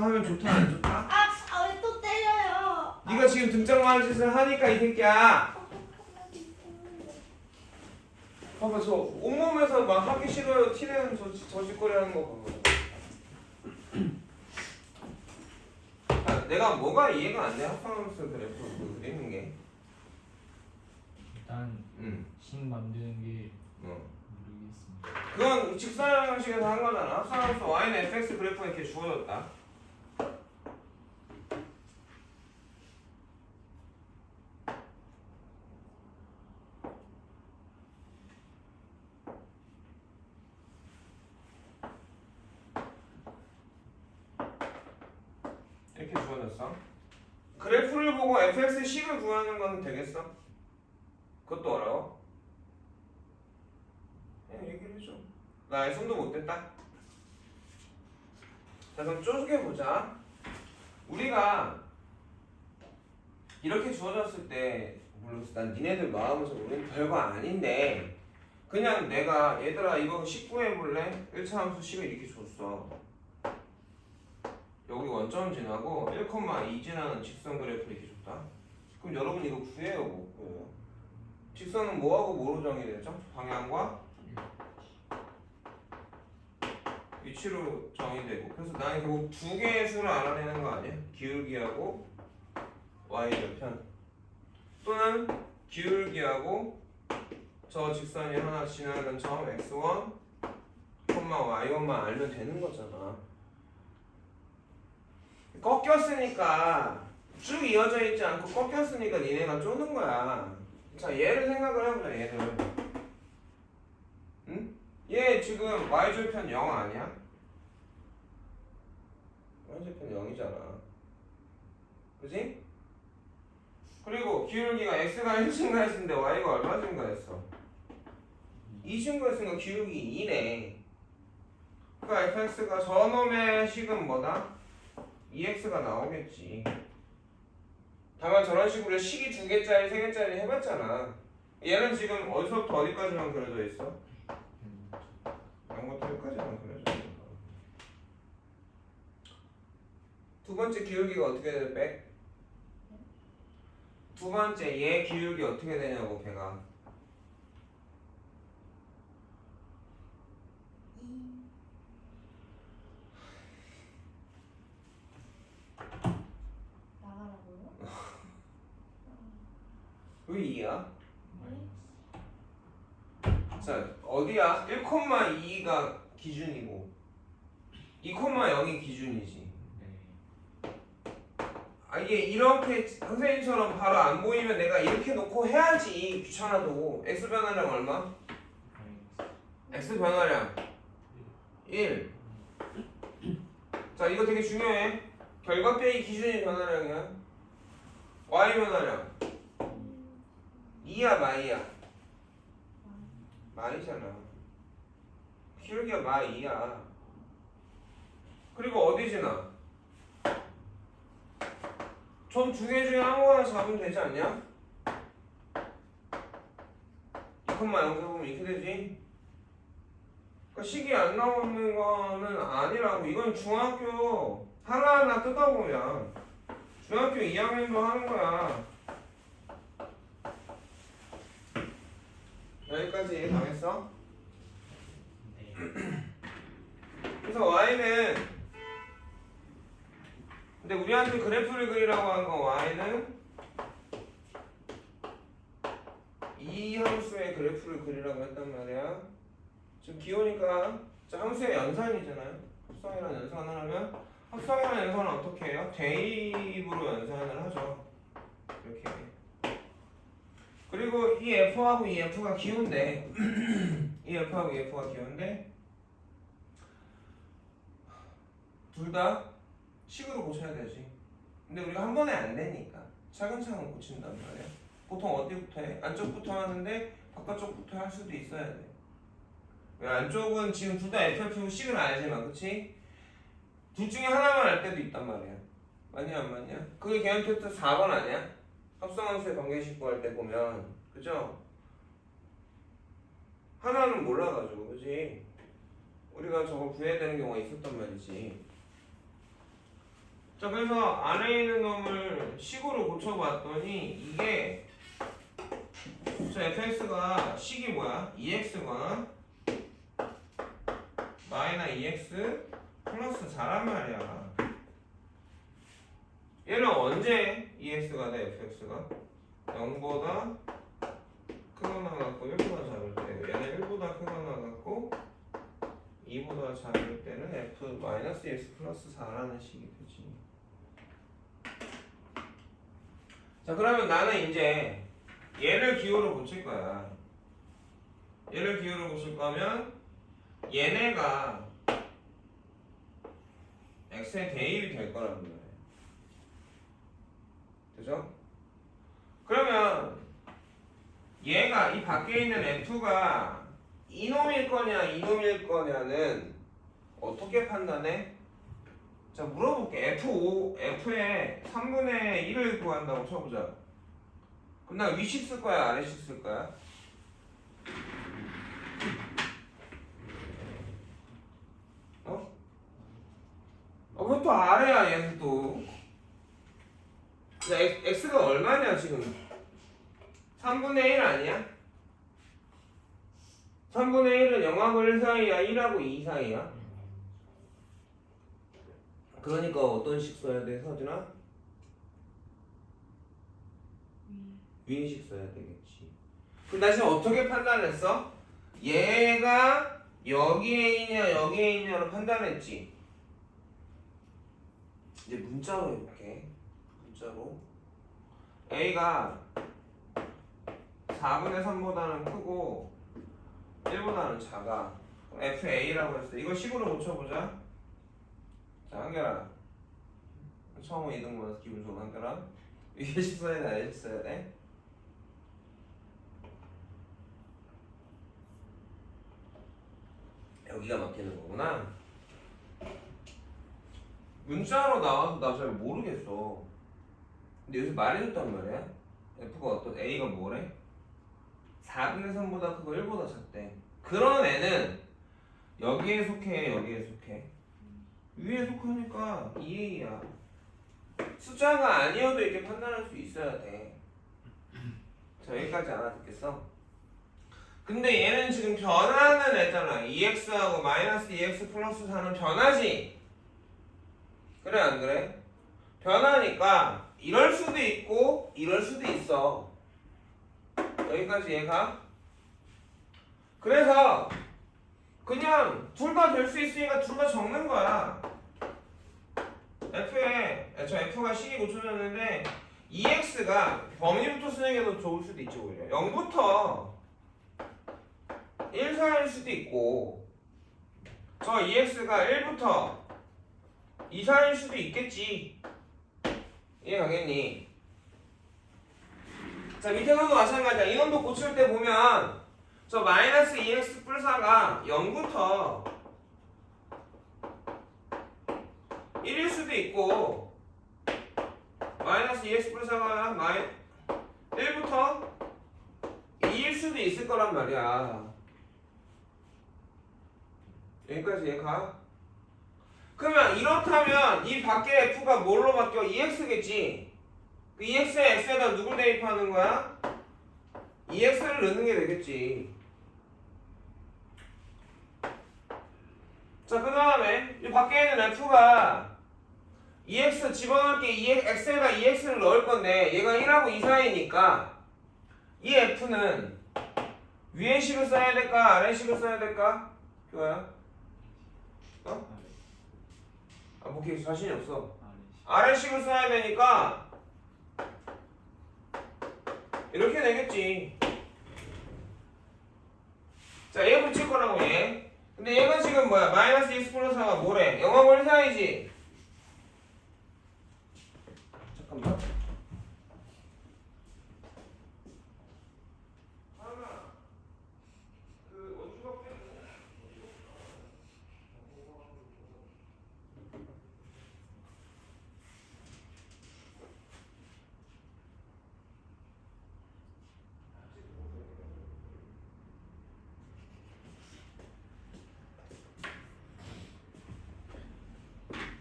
하면 좋다 안 좋다? 왜 또 때려요? 네가 지금 등짝만 짓을 하니까 이 새끼야. 봐봐 저 온몸에서 막 하기 싫어요 티내는 저 짓거리 하는 거 봐봐. 아, 내가 뭐가 이해가 안 돼? 합성함수 그래프 그리는 게. 일단 식 만드는 게 모르겠습니다. 그건 직선형 형식에서 한 거잖아. 합성함수 y는 fx 그래프가 이렇게 주어졌다. 이렇게 주어졌어. 그래프를 보고 fx 식을 구하는 건 되겠어? 그것도 어려워? 그냥 얘기를 해줘. 나 아예 손도 못 댔다. 자 그럼 쪼개보자. 우리가 이렇게 주어졌을 때 물론 난 니네들 마음에서 우리는 별거 아닌데 그냥 내가 얘들아 이거 19 해볼래? 1차 함수 식을 이렇게 줬어. 여기 원점 지나고 1,2 지나는 직선 그래프를 이렇게 줬다. 그럼 여러분 이거 구해요 뭐 구해요? 직선은 뭐하고 뭐로 정의되죠? 방향과 위치로 정의되고 그래서 나는 결국 두 개의 수를 알아내는 거 아니야? 기울기하고 y절편 또는 기울기하고 저 직선이 하나 지나는 점 x1, y1만 알면 되는 거잖아. 꺾였으니까 쭉 이어져 있지 않고 꺾였으니까 니네가 쪼는 거야. 자 얘를 생각을 해보자 얘를. 응? 얘 지금 y절편 0 아니야? y절편 0이잖아. 그지? 그리고 기울기가 x가 1 증가했는데 y가 얼마 증가했어? 2 증가했으니까 기울기 2네. 그러니까 fx가 저놈의 식은 뭐다? 2x가 나오겠지. 다만 저런 식으로 식이 2개짜리, 3개짜리 해봤잖아. 얘는 지금 어디서부터 어디까지만 그려져 있어? 0부터 1까지만 그려져 있어. 두 번째 기울기가 어떻게 돼, 백? 두 번째 얘 기울기 어떻게 되냐고 걔가. 나가라고요? 왜 2야? 자 어디야? 1,2가 기준이고 2,0이 기준이지. 아 이게 이렇게 선생님처럼 바로 안 보이면 내가 이렇게 놓고 해야지. 귀찮아도. x 변화량 얼마? x 변화량 1. 자 이거 되게 중요해. 결과 빼기 기준이 변화량이야. y 변화량 2야 마이야? 마이잖아. 기울기가 마이야. 그리고 어디 지나? 점 두 개 중에 아무거나 잡으면 되지 않냐? 2,0 보면 이렇게 되지? 그러니까 식이 안 나오는 거는 아니라고. 이건 중학교 하나하나 뜯어보면 중학교 2학년도 하는 거야. 여기까지 이해 당했어? 그래서 y는 근데 우리한테 그래프를 그리라고 한 건 y는 이 함수의 그래프를 그리라고 했단 말이야. 지금 기호니까 자, 함수의 연산이잖아요. 합성이랑 연산을 하면 합성이랑 연산은 어떻게 해요? 대입으로 연산을 하죠. 이렇게. 그리고 이 f하고 이 f가 기호인데 이 f하고 이 f가 기호인데 둘 다 식으로 고쳐야 되지. 근데 우리가 한 번에 안 되니까 차근차근 고친단 말이야. 보통 어디부터 해? 안쪽부터 하는데 바깥쪽부터 할 수도 있어야 돼. 왜 안쪽은 지금 둘 다 FF고 식은 알지만 그치? 둘 중에 하나만 알 때도 있단 말이야. 맞냐 안 맞냐? 그게 개념 테스트 4번 아니야? 합성함수의 관계식 구할 때 보면 그죠? 하나는 몰라가지고 그치? 우리가 저거 구해야 되는 경우가 있었단 말이지. 자, 그래서 안에 있는 놈을 식으로 고쳐봤더니 이게 자, fx가 식이 뭐야? 2x거나 마이너스 2x 플러스 4란 말이야. 얘는 언제 2x가 돼? fx가 0보다 크거나 같고 1보다 작을 때, 얘는 1보다 크거나 같고 2보다 작을 때는 f 마이너스 x 플러스 4라는 식이 되지. 자, 그러면 나는 이제 얘를 기호로 고칠 거야. 얘를 기호로 고칠 거면 얘네가 x의 대입이 될 거란 말이야. 그죠? 그러면 얘가 이 밖에 있는 f가 이놈일 거냐 이놈일 거냐는 어떻게 판단해? 자, 물어볼게. f의 3분의 1을 구한다고 쳐보자. 그럼 나 위식 쓸 거야 아래식 쓸 거야? 어? 왜 또 아래야 얘는 또? 자, x가 얼마냐 지금? 3분의 1 아니야? 3분의 1은 0하고 1 사이야 1하고 2 사이야? 그러니까 어떤 식 써야 돼 서준아? 위식 써야 되겠지. 그럼 나 지금 어떻게 판단했어? 얘가 여기에 있냐 여기에 있냐로 판단했지. 이제 문자로 해볼게. 문자로 A가 4분의 3보다는 크고 1보다는 작아. FA라고 했어. 이거 식으로 고쳐보자. 자, 한결아. 처음 2등 받아서 기분 좋은 한결아. 위에 식 써야 돼 아래 식 써야 돼? 여기가 막히는 거구나. 문자로 나와서 나 잘 모르겠어. 근데 여기서 말해줬단 말이야. F가 어떤 A가 뭐래? 4분의 3보다 크고 1보다 작대. 그런 애는 여기에 속해 여기에 속해? 위에 속하니까 2A야. 숫자가 아니어도 이렇게 판단할 수 있어야 돼. 자, 여기까지 알아듣겠어? 근데 얘는 지금 변하는 애잖아. 2x하고 마이너스 2x 플러스 4는 변하지? 그래 안 그래? 변하니까 이럴 수도 있고 이럴 수도 있어. 여기까지 얘가. 그래서 그냥 둘 다 될 수 있으니까 둘 다 적는 거야. F가 식이 고쳐졌는데 2x가 범위부터 쓰는 게 더 좋을 수도 있지 오히려. 0부터 1 사이일 수도 있고 저 2x가 1부터 2 사이일 수도 있겠지. 이해 가겠니? 자, 밑에 놈도 마찬가지야. 이 놈도 고칠 때 보면 저 마이너스 2x 플러스가 0부터 1일 수도 있고 마이너스 2x 플러스가 1부터 2일 수도 있을 거란 말이야. 여기까지 얘 가? 그러면 이렇다면 이 밖에 f가 뭘로 바뀌어? 2x겠지? 그 2x에 x에다 누굴 대입하는 거야? 2x를 넣는 게 되겠지. 자, 그 다음에 이 밖에 있는 f가 2x 집어넣을게. x에다 2x를 넣을 건데 얘가 1하고 2 사이니까 이 f는 위에 식을 써야 될까? 아래 식을 써야 될까? 교아야? 어? 아, 뭐 이렇게 자신이 없어. 아래식을 써야 되니까 이렇게 되겠지. 자, 얘 붙일 거라고 얘. 근데 얘가 지금 뭐야? 마이너스 x 플러스 4가 뭐래? 0하고 1 사이지? 잠깐만.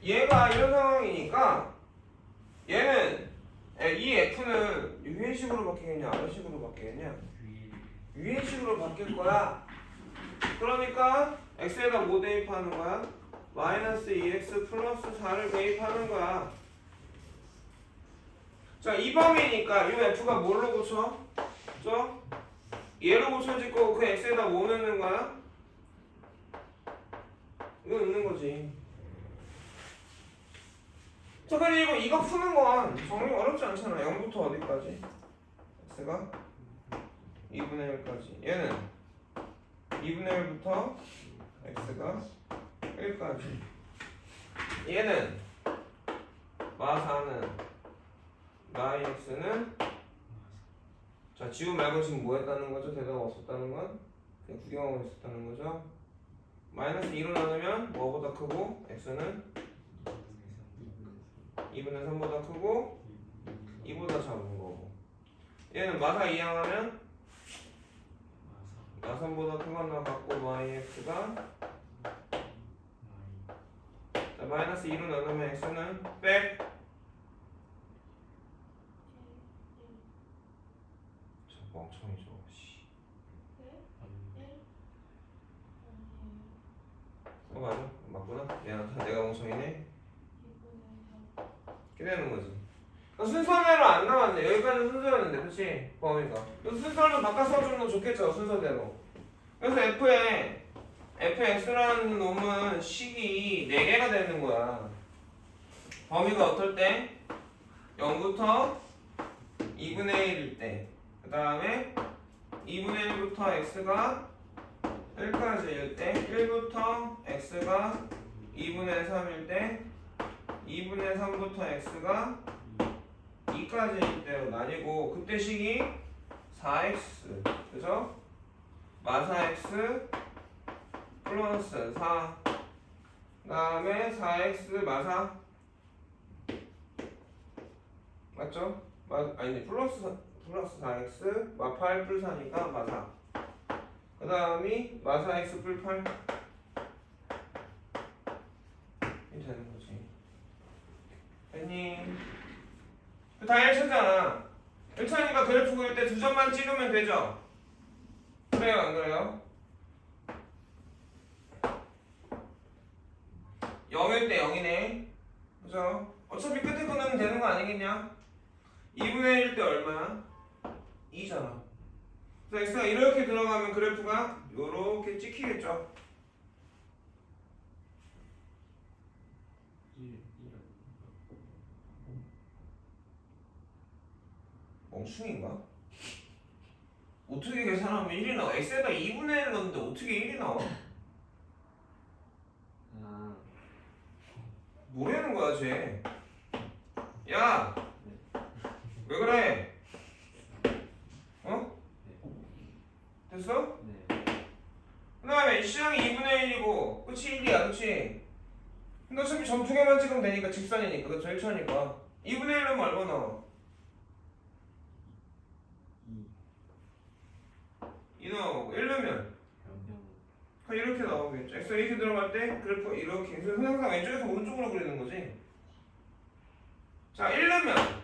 얘가 이런 상황이니까 얘는 이 f는 위의식으로 바뀌겠냐 아래식으로 바뀌겠냐? 위의식으로 바뀔 거야. 그러니까 x에다 뭐 대입하는 거야? 마이너스 2x 플러스 4를 대입하는 거야. 자, 이 범위니까 이 f가 뭘로 고쳐? 그죠? 얘로 고쳐질 거고 그 x에다 뭐 넣는 거야? 이거 넣는 거지. 자, 그리고 이거 푸는 건 정리 어렵지 않잖아. 0부터 어디까지? x가 2분의 1까지. 얘는 2분의 1부터 x가 1까지. 얘는 마4는 마이 x는 자, 지우 말고 지금 뭐 했다는 거죠? 대답 없었다는 건? 그냥 구경하고 있었다는 거죠? 마이너스 2로 나누면 뭐보다 크고 x는 2분의 3보다 크고 2보다 작은 거고 얘는 마사 이항하면 마3보다 큰 거나 같고 마이 x가 자, 마이너스 2로 나누면 x는 백 저 멍청이 저거 씨. 맞아 맞구나 미안하다 내가 멍청이네 기대는 거지. 순서대로 안 나왔네. 여기까지 순서였는데, 그렇지? 범위가. 순서를 바꿔 써주는 거 좋겠죠, 순서대로. 그래서 f에 fx라는 놈은 식이 4개가 되는 거야. 범위가 어떨 때? 0부터 2분의 1일 때. 그 다음에 2분의 1부터 x가 1까지일 때, 1부터 x가 2분의 3일 때, 2분의 3부터 x가 2까지일 때로 나뉘고 그때 식이 4x 그죠? 마사x 플러스 4 그 다음에 4x 마사 맞죠? 아니 플러스 4x 마8 뿔 4니까 마사 그 다음이 마사 x 뿔 8 이 되는 거지. 됐니? 다 1차잖아. 1차니까 그래프 그릴 때 2점만 찍으면 되죠? 그래요 안 그래요? 0일 때 0이네 그죠? 어차피 끝에 끊으면 되는 거 아니겠냐? 2분의 1일 때 얼마야? 2잖아. 그래서 x가 이렇게 들어가면 그래프가 요렇게 찍히겠죠? 멍충인가? 어떻게 계산하면 1이 나와? x에다 2분의 1 넣었는데 어떻게 1이 나와? 뭐라는 거야 쟤? 야! 왜 그래? 어? 됐어? 그 다음에 시장이 2분의 1이고 끝이 1이야 그치? 근데 어차피 점 2개만 찍으면 되니까 직선이니까 그쵸? 1차니까 2분의 1 넣으면 얼마 나와? 2 나오고 1 넣으면 이렇게 나오겠죠. x가 이렇게 들어갈 때 그래프가 이렇게 그래서 항상 왼쪽에서 오른쪽으로 그리는 거지. 자 1 넣으면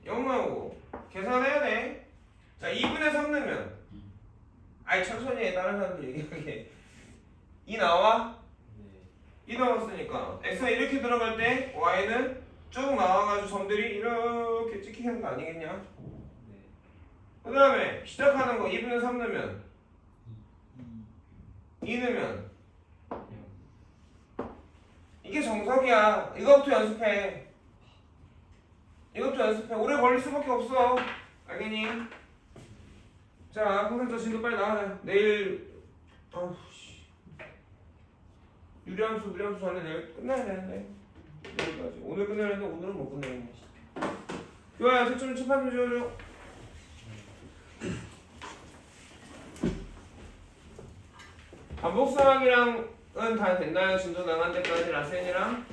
0 나오고 계산해야 돼. 자 2분의 3 넣으면 아이 천천히 해 다른 사람들 얘기하게 2 나와? 2 나왔으니까 x가 이렇게 들어갈 때 y는 쭉 나와가지고 점들이 이렇게 찍히는 거 아니겠냐? 그 다음에 시작하는 거 2분의 3 넣으면 2 넣으면 이게 정석이야. 이거부터 연습해. 이것도 연습해. 오래 걸릴 수밖에 없어. 알겠니? 자, 선생님 저 진도 빨리 나가자. 내일 유리함수, 무리함수 전에 내일 끝나야 되는데 내일까지. 오늘 끝내야 되는데 오늘은 못 끝내겠네. 교환 색좀 칠판 좀 지워줘. 반복수학이랑은 다 됐나요? 진도 나간 데까지 라센이랑?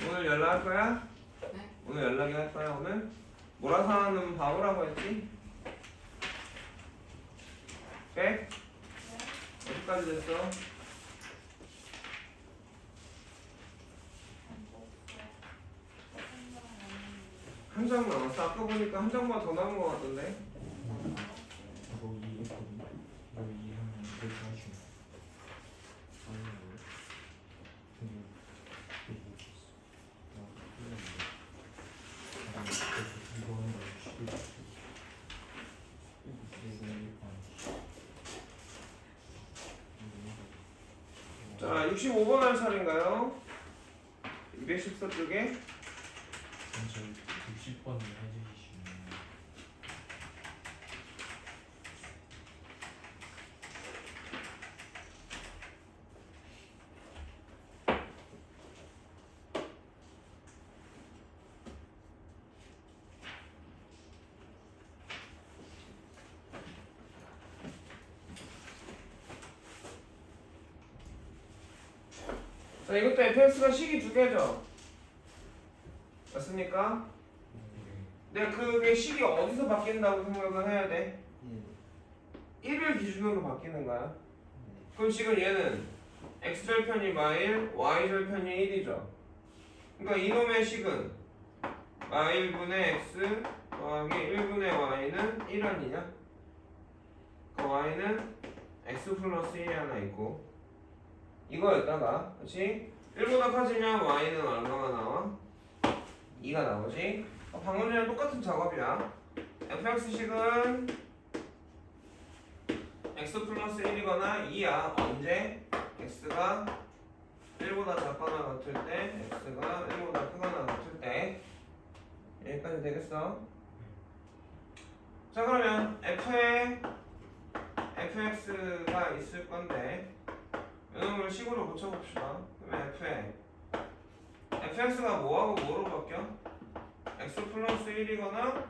오늘 연락할 거야? 네. 오늘 연락이 할 거야 오늘? 모라사는 바보라고 했지? 오케이? 어디까지 됐어? 장 남았어. 아까 보니까 한 장만 더 남은 거 같던데. 이거 이해했거든요. 이거 이해하면 이렇게 하시면 아니요. 근데 이거 못 썼어. 나 틀렸는데. 이거 하는 거 쉽게 봤어. 이거 자, 65번 할 차례인가요? 214 쪽에. 먼저 60번을 해주시면 자, 이것도 fx가 식이 두 개죠? 맞습니까? 근데 그게 식이 어디서 바뀐다고 생각을 해야 돼? 1을 기준으로 바뀌는 거야. 그럼 지금 얘는 x절편이 마일, y절편이 1이죠. 그러니까 이놈의 식은 마일분의 x 더하기 1분의 y는 1 아니냐? 그 y는 x 플러스 1이 하나 있고 이거였다가 그렇지? 1보다 커지면 y는 얼마가 나와? 2가 나오지? 방금 전에 똑같은 작업이야. fx식은 x 플러스 1이거나 2야. 언제? x가 1보다 작거나 같을 때 x가 1보다 크거나 같을 때 여기까지 되겠어? 자 그러면 f에 fx가 있을 건데 이놈을 식으로 고쳐봅시다. 그러면 fx가 뭐하고 뭐로 바뀌어? x 플러스 1이거나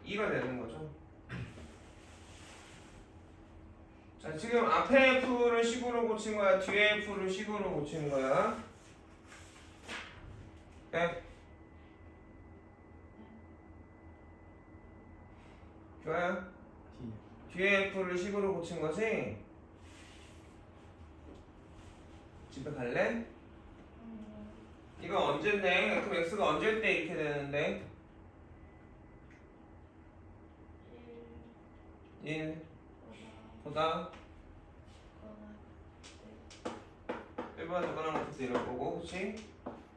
2가 되는 거죠. 자 지금 앞에 f를 식으로 고친 거야? 뒤에 f를 식으로 고친 거야? 네? 좋아요? 뒤에 f를 식으로 고친 거지? 집에 갈래? 이거 언제인데? 그럼 x가 언제일 때 이렇게 되는데? 1 보다 1보다 작거나 같을 때 이럴 거고 그치?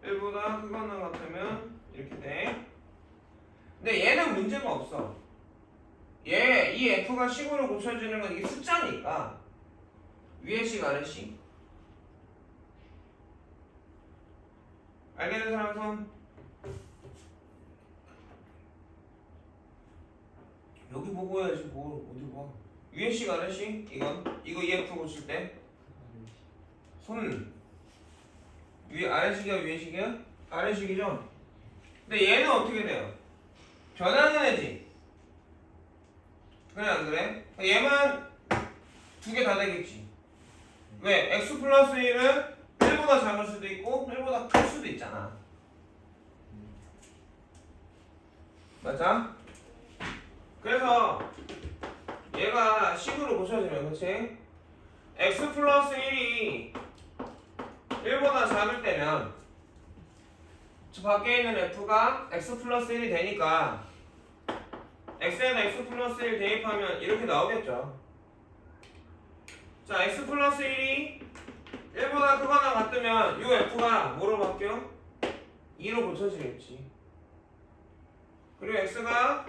1보다 크거나 같으면 이렇게 돼. 근데 얘는 문제가 없어. 이 f가 식으로 고쳐지는 건 이게 숫자니까 위에 식 아래 식 알겠는 사람 손. 여기 보고 해야지 뭘 어디 봐. 위에 식 아래 식 이거 EF 고칠 때 손 위에 아래 식이야 위에 식이야? 아래 식이죠? 근데 얘는 어떻게 돼요? 변하는 애지. 그래 안 그래? 얘만 두 개 다 되겠지. 왜? x 플러스 1은 1보다 작을 수도 있고 1보다 클 수도 있잖아. 맞아? 그래서 얘가 식으로 고쳐지면 그치? x 플러스 1이 1보다 작을 때면 저 밖에 있는 f가 x 플러스 1이 되니까 x에다 x 플러스 1 대입하면 이렇게 나오겠죠. 자 x 플러스 1이 1보다 크거나 같으면 이 f가 뭐로 바뀌어? 2로 고쳐지겠지. 그리고 x가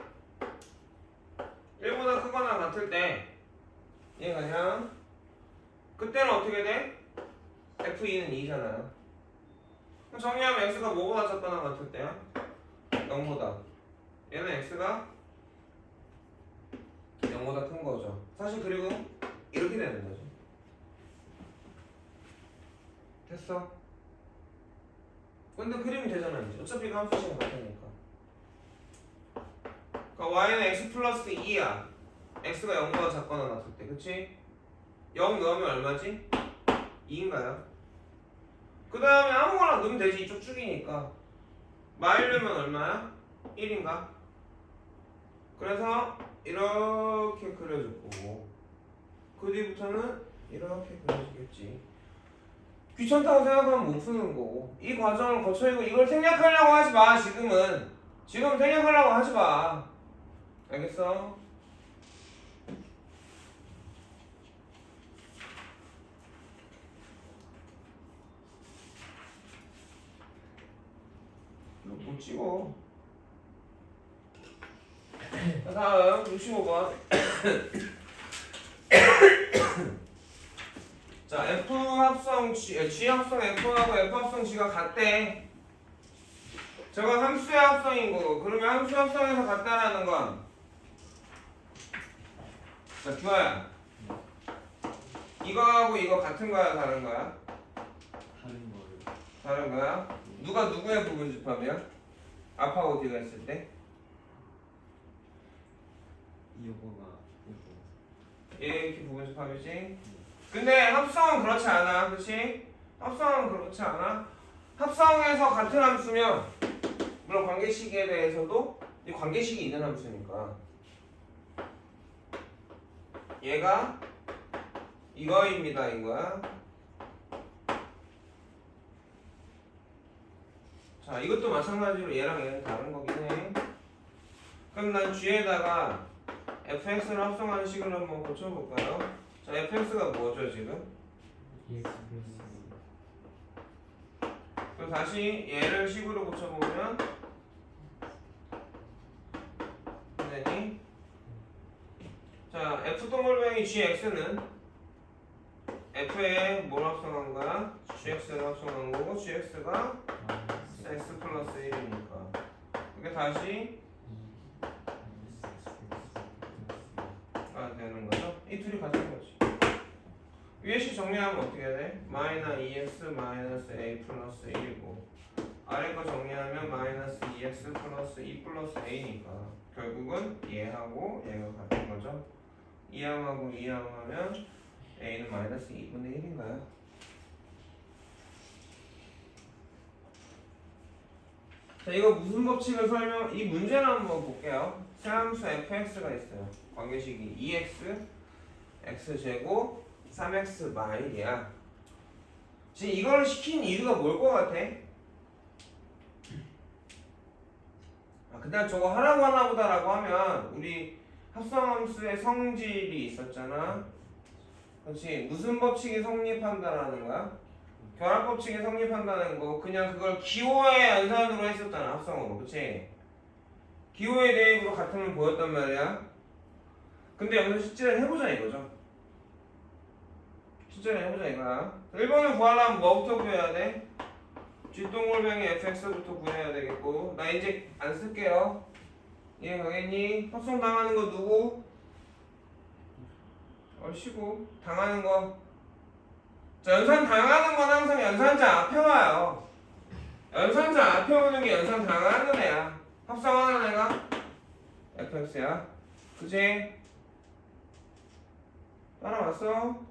1보다 크거나 같을 때 얘가 그냥 그때는 어떻게 돼? f2는 2잖아요. 그럼 정리하면 x가 뭐보다 작거나 같을 때야? 0보다. 얘는 x가 0보다 큰 거죠. 사실 그리고 이렇게 되는 거죠. 됐어. 근데 그림이 되잖아 이제. 어차피 이거 함수식은 같으니까. 그러니까 y는 x 플러스 2야. x가 0보다 작거나 같을 때. 그치? 0 넣으면 얼마지? 2인가요? 그 다음에 아무거나 넣으면 되지. 이쪽 쭉이니까. 마일 넣으면 얼마야? 1인가? 그래서 이렇게 그려줄 거고 그 뒤부터는 이렇게 그려지겠지. 귀찮다고 생각하면 못 푸는 거고 이 과정을 거쳐 이걸 생략하려고 하지 마. 지금은 지금 생략하려고 하지 마. 알겠어? 이거 못 찍어. 자, 다음 65번. 자, F 합성 G 합성 F하고 F 합성 G가 같대. 저건 함수의 합성인 거고. 그러면 함수 합성에서 같다라는 건, 자, 규아야, 이거하고 이거 같은 거야, 다른 거야? 다른 거를 다른 거야? 누가 누구의 부분집합이야? 아파하고 D가 있을 때? 이거가 이거 이렇게 부분집합이지? 근데 합성은 그렇지 않아, 그렇지? 합성은 그렇지 않아. 합성에서 같은 함수면, 물론 관계식에 대해서도 이 관계식이 있는 함수니까 얘가 이거입니다, 이거야. 자, 이것도 마찬가지로 얘랑 얘는 다른 거긴 해. 그럼 난 G에다가 fx를 합성하는 식을 한번 고쳐볼까요? 자, fx가 뭐죠 지금? EX 플러스 그럼 다시 얘를 식으로 고쳐보면 되니? 자, f 동글뱅이 gx는 f에 뭘 합성한 거야? gx를 합성한 거고 gx가 마이너스 x 플러스 1이니까 그게 다시 되는 거죠? 이 둘이 같은 거지. 위에 식 정리하면 어떻게 돼? 마이너스 2x 마이너스 a 플러스 1이고 아래 거 정리하면 마이너스 2x 플러스 2 플러스 a니까 결국은 얘하고 얘가 같은 거죠. 2항하고 2항하면 a는 마이너스 2분의 1인가요? 자, 이거 무슨 법칙을 이 문제를 한번 볼게요. 세함수 fx가 있어요. 관계식이 2x x제곱 3x 마일이야. 지금 이걸 시킨 이유가 뭘 것 같아? 그냥 저거 하라고 하나보다라고 하면 우리 합성함수의 성질이 있었잖아. 그렇지? 무슨 법칙이 성립한다라는 거야? 결합 법칙이 성립한다는 거. 그냥 그걸 기호의 연산으로 했었잖아, 합성으로. 그렇지? 기호의 대입으로 같음을 보였단 말이야. 근데 여기서 실제를 해보자 이거죠. 실제를 해보자 이거야. 1번을 구하려면 뭐부터 구해야 돼? 뒷동글뱅이 fx부터 구해야 되겠고, 나 이제 안 쓸게요. 이해 가겠니? 합성 당하는 거 누구? 얼씨구 당하는 거. 자, 연산 당하는 건 항상 연산자 앞에 와요. 연산자 앞에 오는 게 연산 당하는 애야. 합성하는 애가 fx야. 그치? 따라왔어?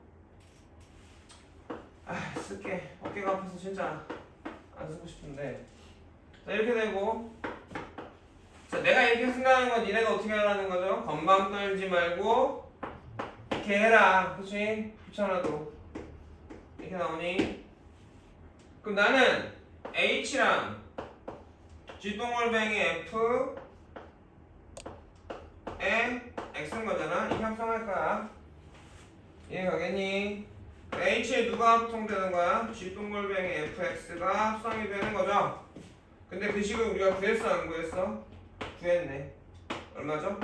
아, 쓸게. 어깨가 아파서 진짜 안 쓰고 싶은데. 자, 이렇게 되고. 자, 내가 이렇게 쓴다는 건 니네가 어떻게 하라는 거죠? 건방 떨지 말고 이렇게 해라. 그치? 귀찮아도. 이렇게 나오니? 그럼 나는 h랑 뒷동글뱅이 f 에 x인 거잖아. 이렇게 합성할 거야. 이해 가겠니? h에 누가 합성되는 거야? 뒷동글뱅이 fx가 합성이 되는 거죠. 근데 그 식을 우리가 구했어 안 구했어? 구했네. 얼마죠?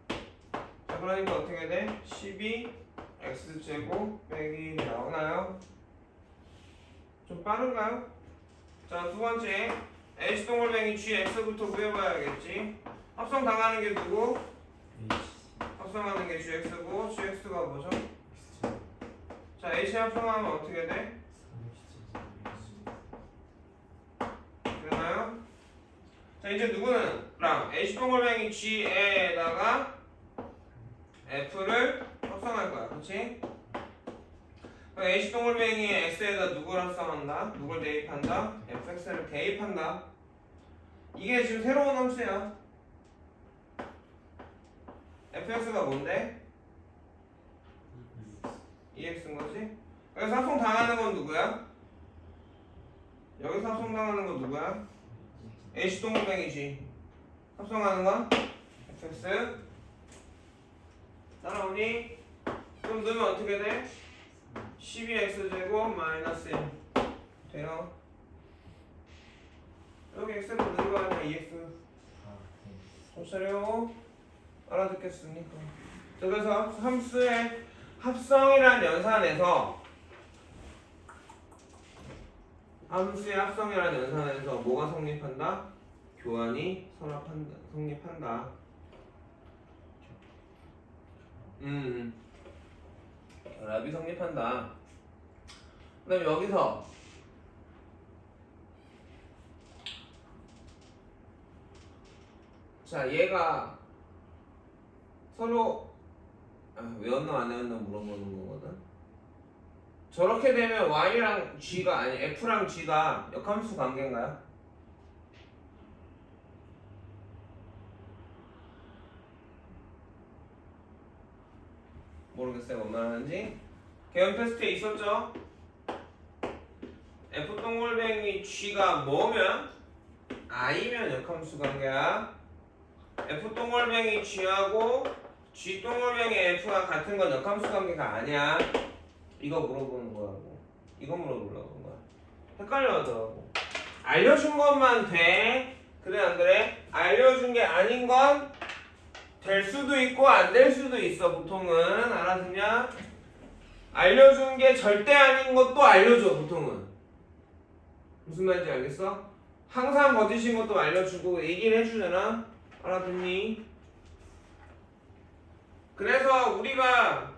4x제곱 자, 그러니까 어떻게 돼? 12x제곱 빼기 1이 나오나요? 좀 빠른가요? 자, 두 번째 h동글뱅이 gx부터 구해봐야겠지. 합성 당하는 게 누구? h 합성하는 게 gx고 gx가 뭐죠? x제곱 자, h 합성하면 어떻게 돼? 3x제곱 되나요? 자, 이제 누구는랑 h동글뱅이 g에다가 f를 합성할 거야, 그렇지? h동글뱅이 x에다 누구를 합성한다? 누굴 대입한다? fx를 대입한다. 이게 지금 새로운 함수야. fx가 뭔데? 2x인 거지? 여기서 합성 당하는 건 누구야? 여기서 합성 당하는 건 누구야? H 동글뱅이 G 합성하는 건 fx 따라오니? 그럼 넣으면 어떻게 돼? 12x제곱 마이너스 1 돼요. 여기 x를 넣는 거 아니야 2x 아, 네. 정차려 알아듣겠습니까? 자, 그래서 함수의 합성이란 연산에서 뭐가 성립한다? 교환이 성립한다. 결합이 성립한다. 그 다음에 여기서 자 얘가 서로 외웠나 안 외웠나 물어보는 거거든. 저렇게 되면 y랑 g가 아니 f랑 g가 역함수 관계인가요? 모르겠어요. 뭔 말하는지. 개연 테스트에 있었죠? f 동글뱅이 g가 뭐면 i면 역함수 관계야. f 동글뱅이 g하고 g 동글뱅이 f가 같은 건 역함수 관계가 아니야. 이거 물어보는 거라고. 이거 물어보려고 한 거야. 헷갈려 하더라고. 알려준 것만 돼? 그래 안 그래? 알려준 게 아닌 건 될 수도 있고 안 될 수도 있어. 보통은 알아듣냐? 알려준 게 절대 아닌 것도 알려줘. 보통은 무슨 말인지 알겠어? 항상 거짓인 것도 알려주고 얘기를 해주잖아. 알아듣니? 그래서 우리가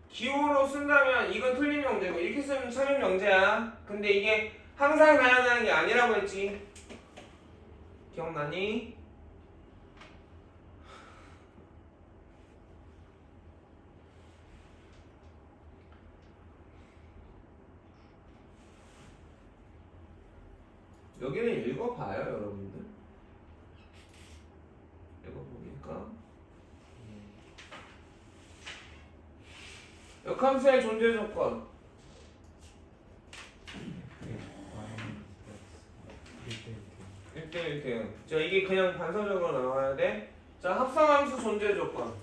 기호로 쓴다면 이건 틀린 명제고 이렇게 쓰면 참인 명제야. 근데 이게 항상 나타나는 게 아니라고 했지. 기억나니? 여기는 읽어봐요 여러분들. 읽어보니까 역함수의 존재 조건 1대1 대응. 자 이게 그냥 반사적으로 나와야 돼. 자 합성함수 존재 조건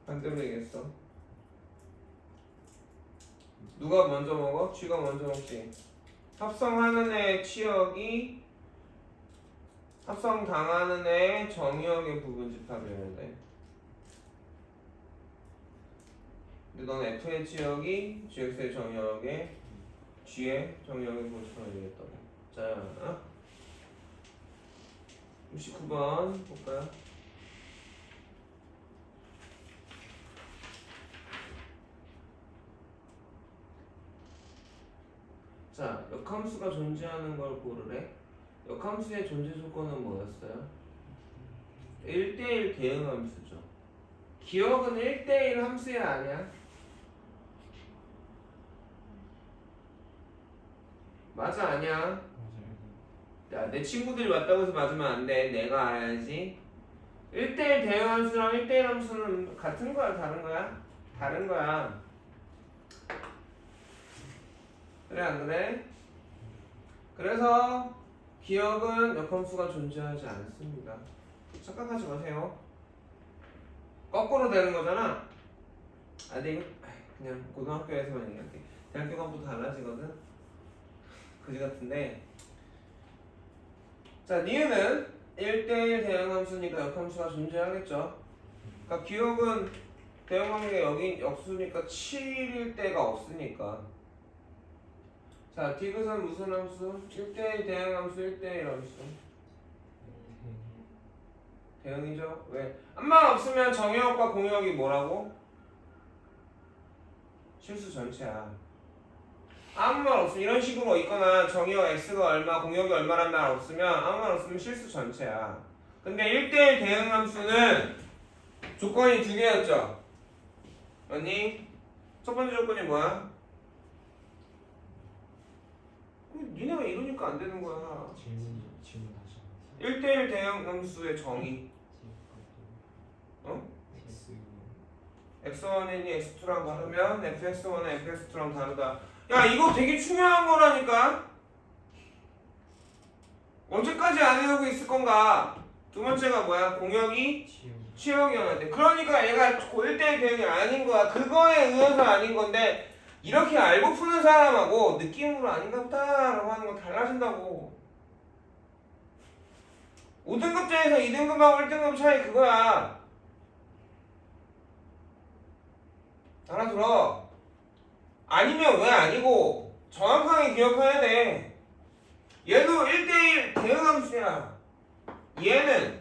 반대로 얘기했어. 누가 먼저 먹어? 쥐가 먼저 먹지. 합성하는 애 치역이 합성당하는 애 정의역의 부분집합이어야 돼. 근데 넌 F의 치역이 GX의 정의역에 G의 정의역의 부분집합이 되겠다고. 자 69번 볼까요? 자, 역함수가 존재하는 걸 고르래. 역함수의 존재 조건은 뭐였어요? 1대1 대응 함수죠. 기억은 1대1 함수야 아니야? 맞아 아니야? 야, 내 친구들이 맞다고 해서 맞으면 안 돼. 내가 알아야지. 1대1 대응 함수랑 1대1 함수는 같은 거야 다른 거야? 다른 거야. 그래 안 그래? 그래서 기억은 역함수가 존재하지 않습니다. 착각하지 마세요. 거꾸로 되는 거잖아. 아 근데 이거 그냥 고등학교에서만 얘기할게. 대학교 가면 또 달라지거든. 그지 같은데. 자 니은은 1대1 대응함수니까 역함수가 존재하겠죠. 그러니까 기억은 대응관계가 여기 역수니까 7일 때가 없으니까. 자, 디귿은 무슨 함수? 1대1 대응함수, 1대1 함수. 대응이죠? 왜? 암만 없으면 정의역과 공역이 뭐라고? 실수 전체야. 아무 말 없으면 이런 식으로 있거나 정의역 x가 얼마, 공역이 얼마란 말 없으면 아무 말 없으면 실수 전체야. 근데 1대1 대응함수는 조건이 두 개였죠? 맞니? 첫 번째 조건이 뭐야? 니네가 이러니까 안 되는 거야. 질문 다시 1대1 대응함수의 정의. 어? X x1이 x2랑 다르면 fx1은 fx2랑 다르다. 야 이거 되게 중요한 거라니까. 언제까지 안 외우고 있을 건가? 두 번째가 뭐야? 공역이 치역이었는데 그러니까 얘가 1대1 대응이 아닌 거야. 그거에 의해서 아닌 건데 이렇게 알고 푸는 사람하고 느낌으로 아닌가 보다라고 하는 건 달라진다고. 5등급자에서 2등급하고 1등급 차이 그거야. 알아들어? 아니면 왜 아니고 정확하게 기억해야 돼. 얘도 1대1 대응함수야. 얘는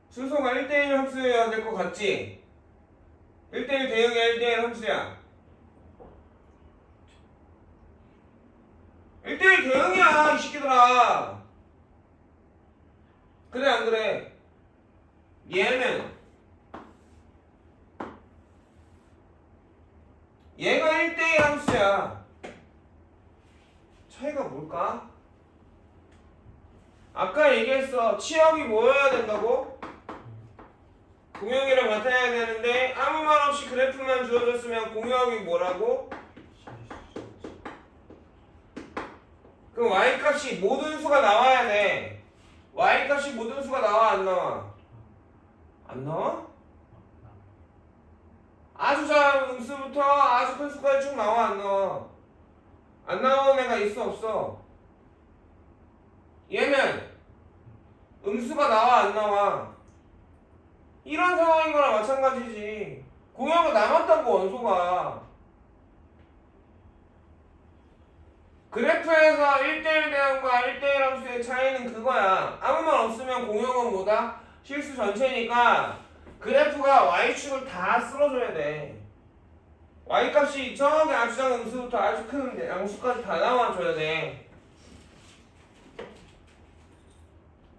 순서가 1대1 함수여야 될 것 같지? 1대1 대응이 1대1 함수야. 1대1 대응이야 이 새끼들아. 그래 안 그래? 얘는 얘가 1대1 함수야. 차이가 뭘까? 아까 얘기했어. 치역이 뭐여야 된다고? 공역이랑 같아야 되는데 아무 말 없이 그래프만 주어졌으면 공역이 뭐라고? 그럼 y값이 모든 수가 나와야 돼. y값이 모든 수가 나와 안 나와? 안 나와? 아주 작은 음수부터 아주 큰 수까지 쭉 나와 안 나와? 안 나오는 애가 있어 없어? 얘는 음수가 나와 안 나와? 이런 상황인 거랑 마찬가지지. 공역은 남았다고 원소가. 그래프에서 1대1 대응과 1대1 함수의 차이는 그거야. 아무 말 없으면 공역은 뭐다? 실수 전체니까 그래프가 y축을 다 쓸어줘야 돼. y값이 저기 아주 작은 음수부터 아주 큰 양수까지 다 나와줘야 돼.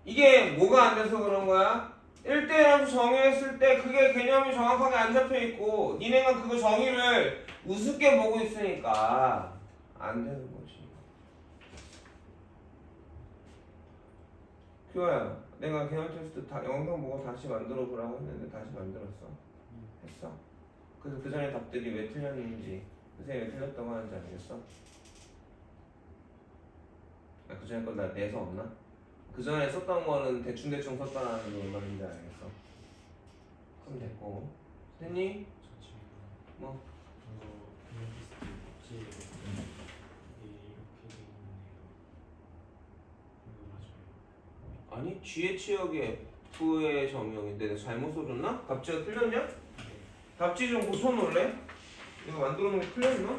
이게 뭐가 안 돼서 그런 거야? 1대1 함수 정의했을 때 그게 개념이 정확하게 안 잡혀있고 니네가 그거 정의를 우습게 보고 있으니까 안 되는 거지. 교야, 내가 개념 테스트 다 영상 보고 다시 만들어 보라고 했는데 다시 만들었어. 했어. 그래서 그 전에 답들이 왜 틀렸는지, 선생님이 왜 틀렸다고 하는지 알겠어? 아, 그 전에 건 나 내서 없나? 그 전에 썼던 거는 대충대충 썼다는 게 얼마인지 알겠어? 그럼 됐고. 됐니? 뭐? 아니 G의 치역이 F의 정형인데 내가 잘못 써줬나? 답지가 틀렸냐? 답지 좀 고쳐놓을래? 이거 만들어 놓은 게 틀렸나?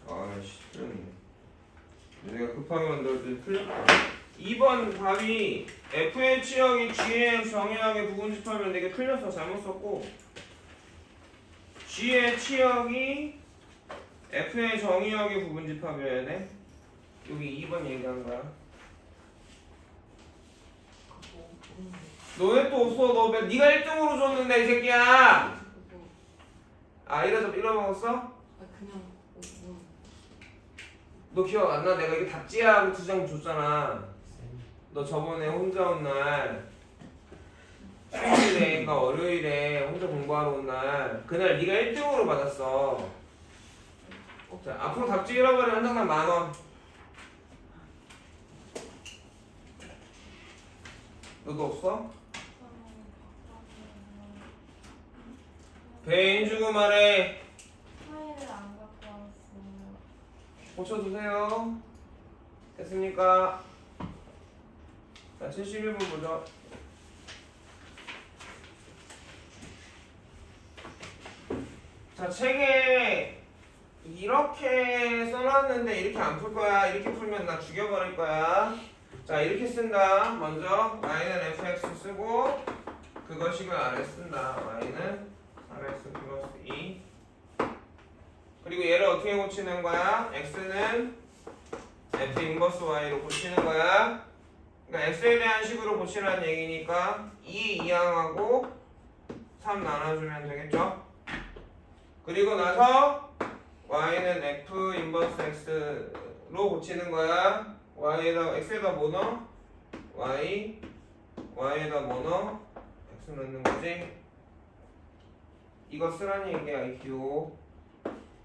아이씨 틀렸네. 내가 급하게 만들었더니 틀렸다. 2번 답이 F의 치역이 G의 정형의 부분집합이면 되게 틀렸어. 잘못 썼고 G의 치역이 F의 정의역의 부분집합이어야 돼. 여기 2번 얘기한 거야. 너 왜 또 없어? 너 네가 1등으로 줬는데 이 새끼야. 아 잃어먹었어? 그냥 너 기억 안 나? 내가 이게 답지하고 2장 줬잖아. 너 저번에 혼자 온 날 수요일인가 월요일에 혼자 공부하러 온 날 그날 네가 1등으로 받았어. 자, 앞으로 답지 잃어버리면 한 장당 10,000원. 너도 없어? 배인 주고 말해. 파일을 안 갖고 왔어요. 고쳐주세요. 됐습니까? 자, 71분 보죠. 자, 책에 이렇게 써놨는데 이렇게 안 풀 거야. 이렇게 풀면 나 죽여버릴 거야. 자, 이렇게 쓴다. 먼저 y는 fx 쓰고 그것식을 아래 쓴다. y는 4x 플러스 2. 그리고 얘를 어떻게 고치는 거야? x는 f 인버스 y로 고치는 거야. 그러니까 x에 대한 식으로 고치라는 얘기니까 2 이항하고 3 나눠주면 되겠죠? 그리고 나서 y는 f 인버스 x로 고치는 거야. y에다 x에다 뭐 넣어? y에다 뭐 넣어? x 넣는 거지. 이거 쓰라는 얘기야 IQ.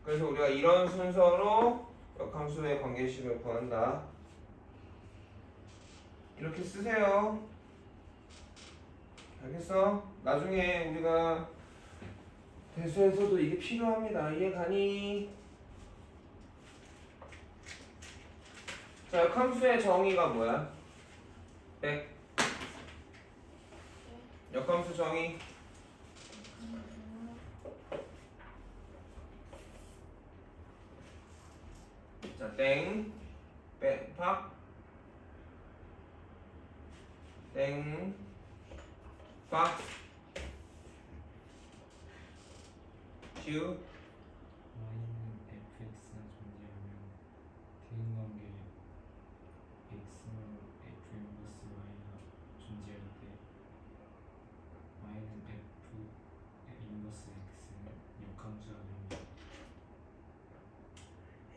그래서 우리가 이런 순서로 역함수의 관계식을 구한다. 이렇게 쓰세요. 알겠어? 나중에 우리가 대수에서도 이게 필요합니다. 이해 가니? 자, 역함수의 정의가 뭐야? 100. 역함수 정의. 자, 땡, 팍, 땡, 팍, q, y는 fx가 존재하면 대응관계 x는 f 인버스 y가 존재할 때 y는 f 인버스 x는 역함수가 됩니다.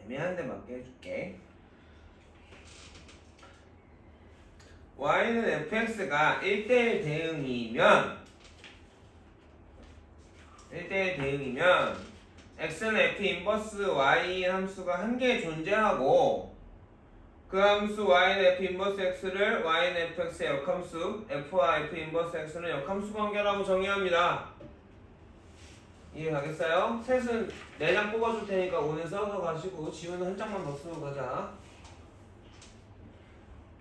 애매한데 맞게 해줄게. y는 fx가 1대1 대응이면 x는 f 인버스 y 함수가 한 개 존재하고 그 함수 y는 f 인버스 x를 y는 fx의 역함수 f와 f 인버스 x는 역함수 관계라고 정의합니다. 이해 가겠어요? 셋은 4장 뽑아줄 테니까 오늘 써서 가시고 지우는 한 장만 더 쓰고 가자.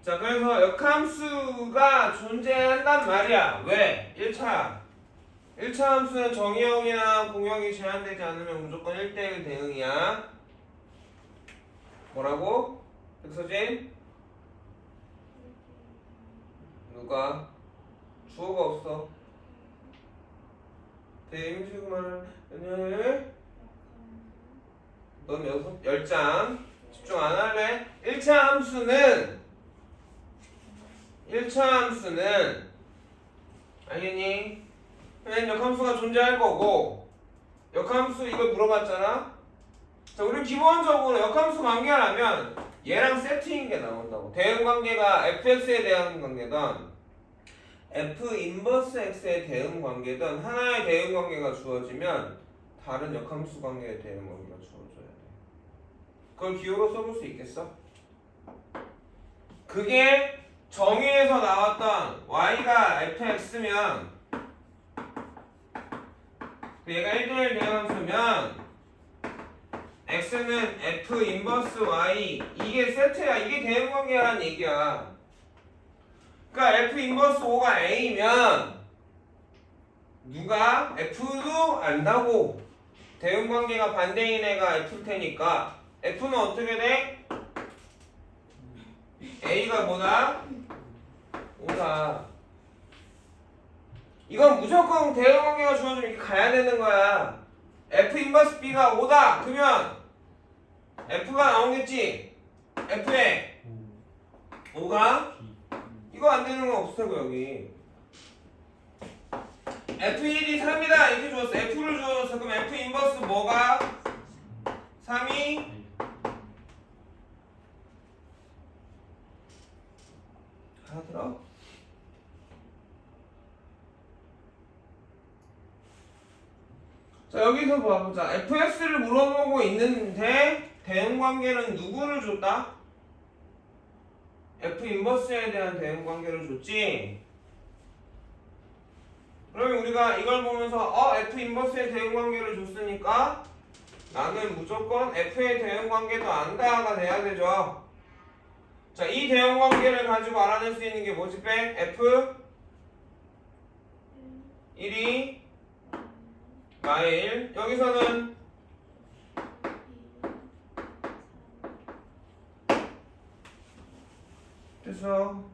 자, 그래서 역함수가 존재한단 말이야. 왜? 1차 함수는 정의형이나 공형이 제한되지 않으면 무조건 1대1 대응이야. 뭐라고? 백서진? 누가? 주어가 없어. 대임식만 넌 10장 집중 안 할래? 1차 함수는 알겠니? 그냥 역함수가 존재할 거고 역함수 이거 물어봤잖아? 자, 우리 기본적으로 역함수 관계라면 얘랑 세트인 게 나온다고. 대응 관계가 fx에 대한 관계든 f 인버스 x의 대응 관계든 하나의 대응 관계가 주어지면 다른 역함수 관계의 대응 관계가 주어져야 돼. 그걸 기호로 써볼 수 있겠어? 그게 정의에서 나왔던 y가 fx면 얘가 1대1 대응함수면 x는 f 인버스 y 이게 세트야. 이게 대응관계라는 얘기야. 그러니까 f 인버스 5가 a면 누가 f도 안다고. 대응관계가 반대인 애가 f일 테니까 f는 어떻게 돼? a가 뭐다? 5다. 이건 무조건 대응관계가 주어지면 이렇게 가야 되는 거야. f 인버스 b가 5다. 그러면 f가 나오겠지? f에 5가? 이거 안 되는 건 없을 테고 여기. f1이 3이다. 이렇게 주었어. f를 주었어. 그럼 f 인버스 뭐가? 3이? 알아들어? 자, 여기서 봐보자. fx를 물어보고 있는데 대응관계는 누구를 줬다? f 인버스에 대한 대응관계를 줬지. 그러면 우리가 이걸 보면서 f 인버스의 대응관계를 줬으니까 나는 무조건 f의 대응관계도 안다가 돼야 되죠. 자, 이 대응관계를 가지고 알아낼 수 있는 게 뭐지? f 1이 마일. 여기서는 됐어.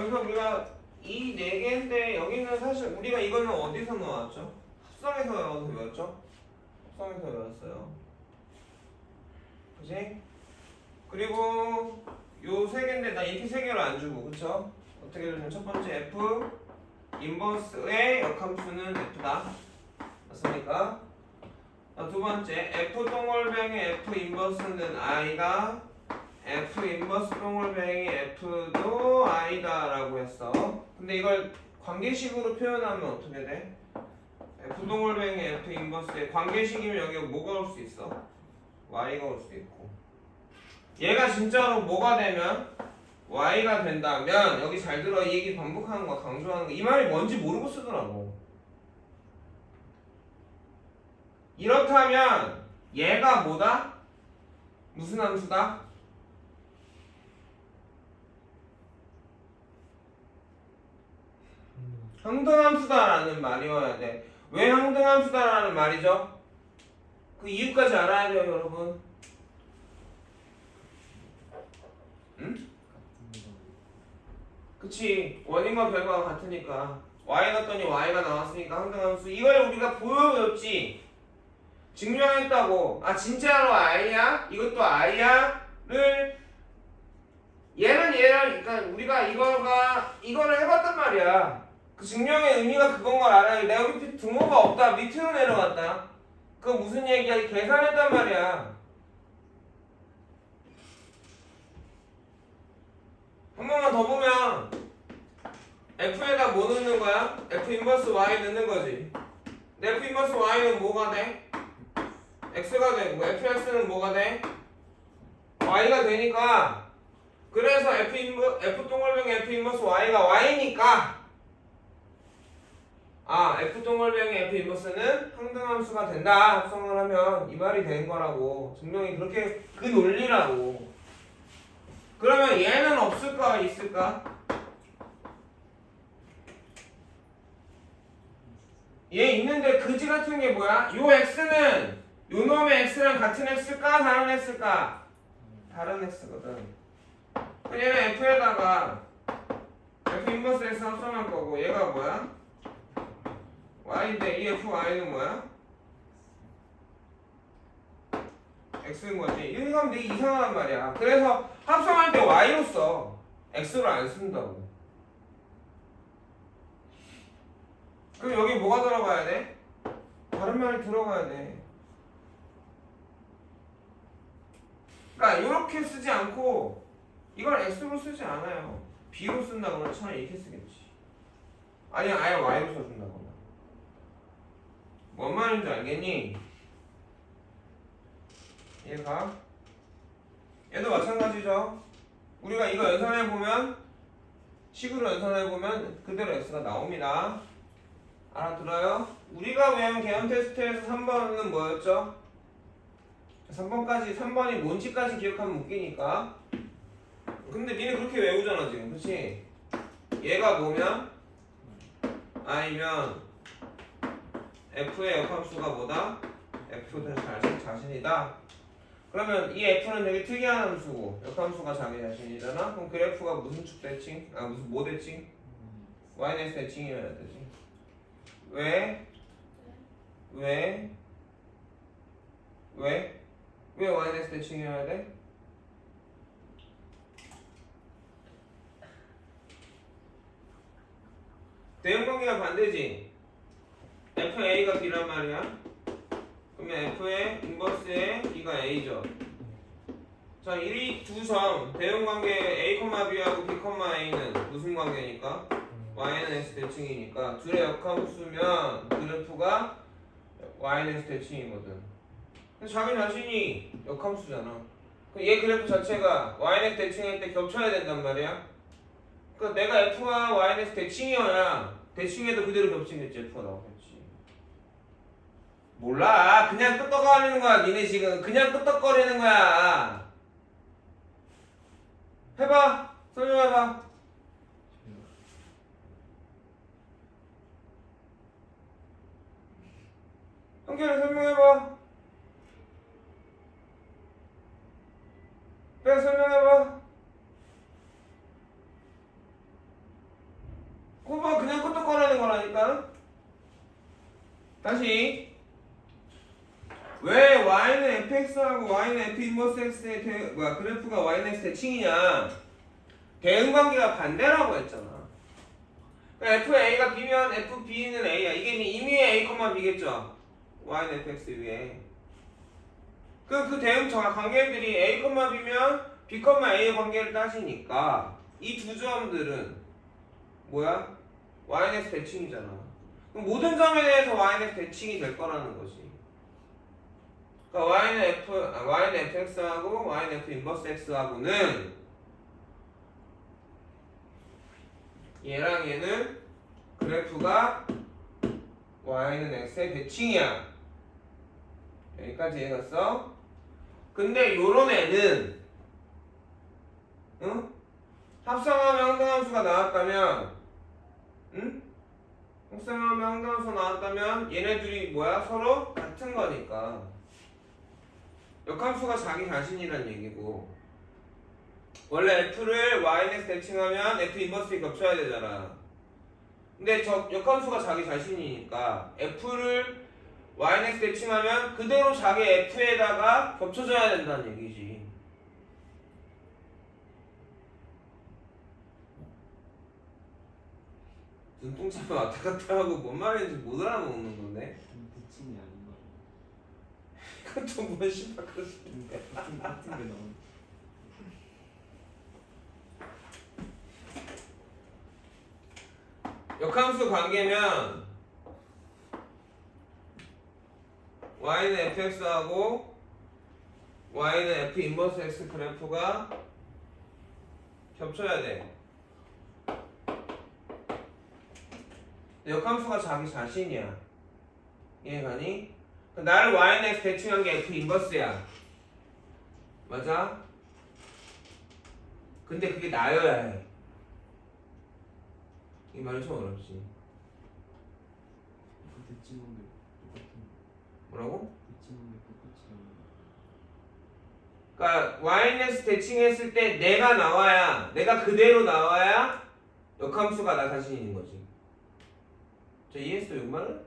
여기서 우리가 이 네 개인데 여기는 사실 우리가 이거는 어디서 나왔죠? 합성에서 외웠죠? 합성에서 외웠어요. 그지? 그리고 요 세 개인데 나 이렇게 세 개를 안 주고 그쵸? 어떻게 되냐면 첫 번째 F 인버스의 역함수는 F다. 맞습니까? 두 번째 F 동글뱅이 F 인버스는 I다. F 인버스 동글뱅이 F도 I다 라고 했어. 근데 이걸 관계식으로 표현하면 어떻게 돼? F 동글뱅이 F 인버스의 관계식이면 여기 뭐가 올 수 있어? Y가 올 수 있고 얘가 진짜로 뭐가 되면 Y가 된다면 여기 잘 들어 이 얘기 반복하는 거 강조하는 거 이 말이 뭔지 모르고 쓰더라고. 이렇다면 얘가 뭐다? 무슨 함수다? 항등함수다라는 말이어야 돼. 왜 항등함수다라는 말이죠? 그 이유까지 알아야 돼요 여러분. 응? 그치 원인과 결과가 같으니까 y 갔더니 y가 나왔으니까 항등함수 이걸 우리가 보여줬지 증명했다고. 아 진짜로 i야? 이것도 i야?를 얘는 그러니까 우리가 이거를 해봤단 말이야. 그 증명의 의미가 그건 걸 알아야 돼. 내가 여기 등호가 없다 밑으로 내려갔다 그거 무슨 얘기야? 계산했단 말이야. 한 번만 더 보면 F에다 뭐 넣는 거야? F 인버스 Y 넣는 거지. 근데 F 인버스 Y는 뭐가 돼? X가 되고 FX는 뭐가 돼? Y가 되니까 그래서 F 동글뱅이 F 인버스 Y가 Y니까 F 동글뱅이 F 인버스는 항등함수가 된다 합성을 하면 이 말이 되는 거라고. 증명이 그렇게 그 논리라고. 그러면 얘는 없을까 있을까? 얘 있는데 그지 같은 게 뭐야? 요 x는 요 놈의 x랑 같은 x일까? 다른 x일까? 다른 x거든. 얘는 f에다가 f 인버스 x 합성할 거고 얘가 뭐야? y인데 이 fy는 뭐야? x인 거지. 이렇게 하면 되게 이상하단 말이야. 그래서 합성할 때 y로 써. x로 안 쓴다고. 그럼 여기 뭐가 들어가야 돼? 다른 말이 들어가야 돼. 그러니까 이렇게 쓰지 않고 이걸 x로 쓰지 않아요. b로 쓴다 그러면 차라리 이렇게 쓰겠지. 아니야 아예 y로 써준다거나. 뭔 말인지 알겠니? 얘가 얘도 마찬가지죠. 우리가 이거 연산해보면 식으로 연산해보면 그대로 x가 나옵니다. 알아들어요? 우리가 외운 개념 테스트에서 3번은 뭐였죠? 3번이 뭔지까지 기억하면 웃기니까. 근데 니네 그렇게 외우잖아 지금 그치? 얘가 뭐면 i면 f의 역함수가 뭐다? f 자신이다. 그러면 이 f는 되게 특이한 함수고 역함수가 자기 자신이잖아. 그럼 그래프가 무슨 축 대칭? 무슨 뭐 대칭? y-x 대칭이어야 되지. 왜 y-x 대칭이어야 돼? 대응관계가 반대지. FA가 B란 말이야. 그러면 F의 인버스의 B가 A죠. 자, 이 두 점 대응관계 A, B하고 B, A는 무슨 관계니까? Y는 X 대칭이니까 둘의 역함수면 그래프가 Y는 X 대칭이거든. 근데 자기 자신이 역함수잖아. 그럼 얘 그래프 자체가 Y는 X 대칭일 때 겹쳐야 된단 말이야. 그러니까 내가 F와 Y는 X 대칭이어야 대칭해도 그대로 겹치겠지. F가 나오겠지. 몰라. 그냥 끄떡거리는 거야. 니네 지금 그냥 끄떡거리는 거야. 해봐. 설명해봐. 한결이 설명해봐. 빨리 설명해봐. 되는 거라니까. 다시 왜 y는 fx하고 y는 f 인버스 x의 그래프가 y는 x 대칭이냐? 대응관계가 반대라고 했잖아. 그러니까 FA가 B면 FB는 A야. 이게 임의의 A, B겠죠? Y는 FX 위에. 그 대응 관계들이 A, B면 B, A의 관계를 따지니까 이 두 점들은 뭐야? Y는 X 대칭이잖아. 그럼 모든 점에 대해서 Y는 X 대칭이 될 거라는 거지. 그러니까 Y는 FX하고 Y는 F 인버스 X하고는 얘랑 얘는 그래프가 y는 x의 대칭이야. 여기까지 이해갔어? 근데 요런 애는 응? 합성하면 항등함수가 나왔다면 응? 합성하면 항등함수가 나왔다면 얘네들이 뭐야? 서로 같은 거니까 역함수가 자기 자신이란 얘기고 원래 f를 y는 x 대칭하면 f 인버스에 겹쳐야 되잖아. 근데 저 역함수가 자기 자신이니까 f를 y는 x 대칭하면 그대로 자기 f에다가 겹쳐져야 된다는 얘기지. 눈동자만 왔다 갔다 하고 뭔 말인지 못 알아먹는 건데. 대칭이 아닌 거. 그것도 뭔 신박하시는데. 같은 게 너무. 역함수 관계면 y는 fx하고 y는 f 인버스 x 그래프가 겹쳐야 돼. 역함수가 자기 자신이야. 이해가니? 나를 y는 x 대칭한 게 f 인버스야. 맞아? 근데 그게 나여야 해. 이 말이 좀 어렵지. 그 대칭한 게 똑같은. 뭐라고? 대칭한 게 똑같이 나오는. 그러니까 y는 대칭했을 때 내가 나와야, 내가 그대로 나와야 역함수가 나 자신 있는 거지. 자, 이해했어, 이 말을?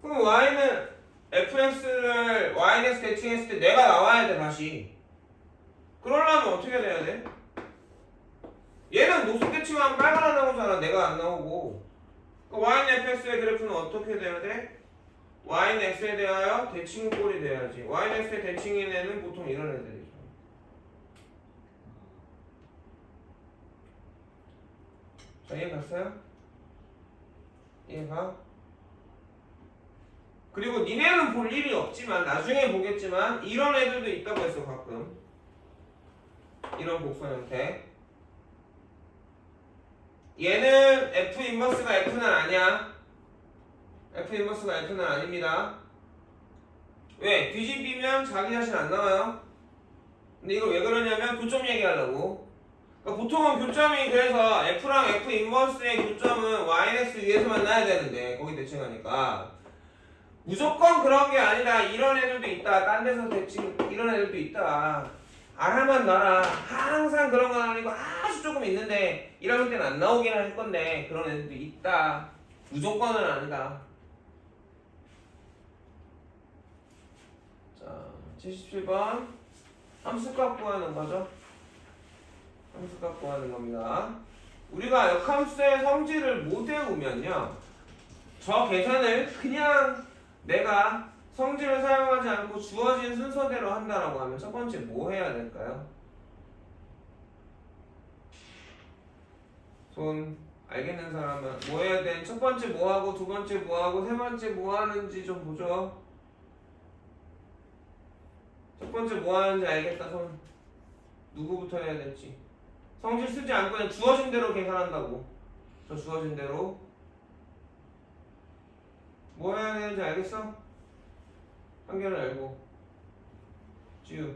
그럼 y는 fx를 y는 대칭했을 때 내가 나와야 돼, 다시. 그러려면 어떻게 돼야 돼? 얘는 노속 대칭하면 빨간 안 나오잖아. 내가 안 나오고. 그러니까 y는 fx의 그래프는 어떻게 돼야 돼? y는 x에 대하여 대칭꼴이 돼야지. y는 x의 대칭인 애는 보통 이런 애들이죠. 자, 이해 갔어요? 이해가? 그리고 니네는 볼 일이 없지만 나중에 보겠지만 이런 애들도 있다고 했어, 가끔. 이런 곡선 형태. 얘는 F 인버스가 F는 아니야. F 인버스가 F는 아닙니다. 왜? 뒤집히면 자기 자신 안 나와요. 근데 이걸 왜 그러냐면 교점 얘기하려고. 그러니까 보통은 교점이 그래서 F랑 F 인버스의 교점은 YX 위에서만 나야 되는데 거기 대칭하니까 무조건 그런 게 아니라 이런 애들도 있다. 딴 데서 대칭 이런 애들도 있다. 알아만 놔라. 항상 그런 건 아니고 아주 조금 있는데 1학년 때는 안 나오긴 할 건데 그런 애들도 있다. 무조건은 아니다. 자, 77번 함수값 구하는 거죠. 함수값 구하는 겁니다. 우리가 역함수의 성질을 못 외우면요, 저 계산을 그냥 내가 성질을 사용하지 않고 주어진 순서대로 한다라고 하면 첫 번째 뭐 해야 될까요? 손 알겠는 사람은 뭐 해야 돼? 첫 번째 뭐 하고 두 번째 뭐 하고 세 번째 뭐 하는지 좀 보죠. 첫 번째 뭐 하는지 알겠다. 손 누구부터 해야 될지. 성질 쓰지 않고 그냥 주어진 대로 계산한다고. 저 주어진 대로 뭐 해야 되는지 알겠어? 한결은 알고. 지우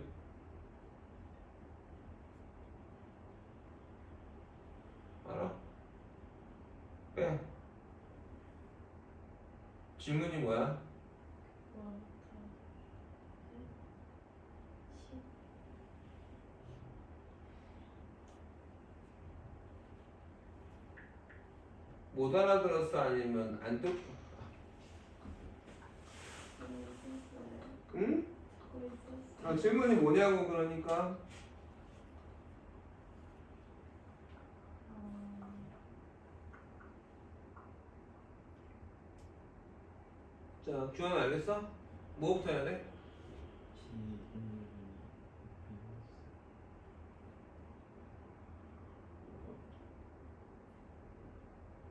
알아? 빼. 질문이 뭐야? 못 알아들었어 아니면 안 듣고? 응? 질문이 뭐냐고 그러니까. 자, 규환 알겠어? 뭐부터 해야 돼?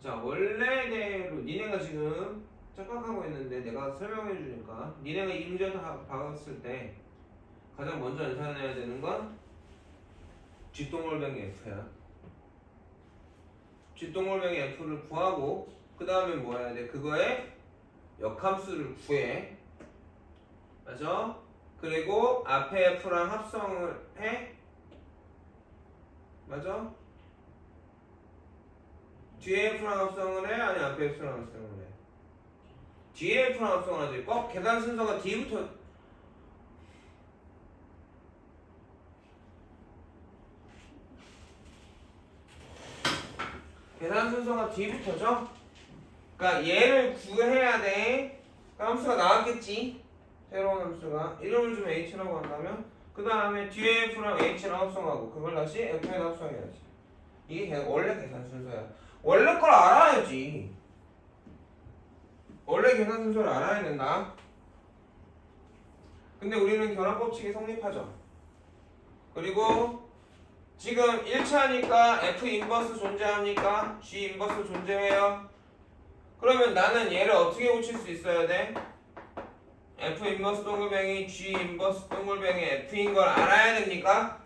자, 원래대로 니네가 지금 착각하고 있는데 내가 설명해 주니까 니네가 이 문제 다 박았을 때 가장 먼저 연산해야 되는 건 뒷동물뱅이 F야. 뒷동물뱅이 F를 구하고 그 다음에 뭐 해야 돼? 그거의 역함수를 구해. 맞아? 그리고 앞에 F랑 합성을 해. 맞아? 뒤에 F랑 합성을 해? 아니 앞에 F랑 합성을 해? 뒤에 F랑 합성을 하지. 꼭 계산 순서가 D부터 계산 순서가 D부터죠? 그러니까 얘를 구해야 돼. 그러니까 함수가 나왔겠지? 새로운 함수가 이름을 좀 H라고 한다면 그 다음에 뒤에 F랑 H랑 합성하고 그걸 다시 F에다 합성해야지. 이게 원래 계산 순서야. 원래 걸 알아야지. 원래 계산 순서를 알아야 된다. 근데 우리는 결합 법칙이 성립하죠. 그리고 지금 1차니까 F 인버스 존재합니까? G 인버스 존재해요? 그러면 나는 얘를 어떻게 고칠 수 있어야 돼? F 인버스 동글뱅이 G 인버스 동글뱅이 F인 걸 알아야 됩니까?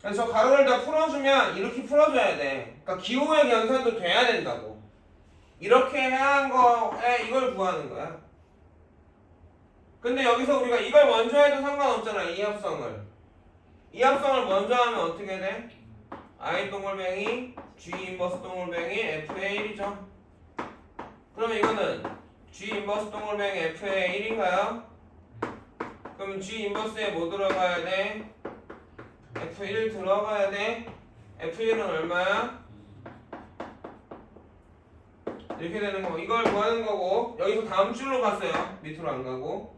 그래서 저 가로를 다 풀어주면 이렇게 풀어줘야 돼. 그러니까 기호의 연산도 돼야 된다고. 이렇게 해야 한 거에 이걸 구하는 거야. 근데 여기서 우리가 이걸 먼저 해도 상관없잖아. 이 합성을. 이 합성을 먼저 하면 어떻게 돼? I 동글뱅이 G 인버스 동글뱅이 F의 1이죠. 그러면 이거는 G 인버스 동글뱅이 F의 1인가요? 그럼 G 인버스에 뭐 들어가야 돼? F1 들어가야 돼. F1은 얼마야? 이렇게 되는 거. 이걸 구하는 거고 여기서 다음 줄로 갔어요. 밑으로 안 가고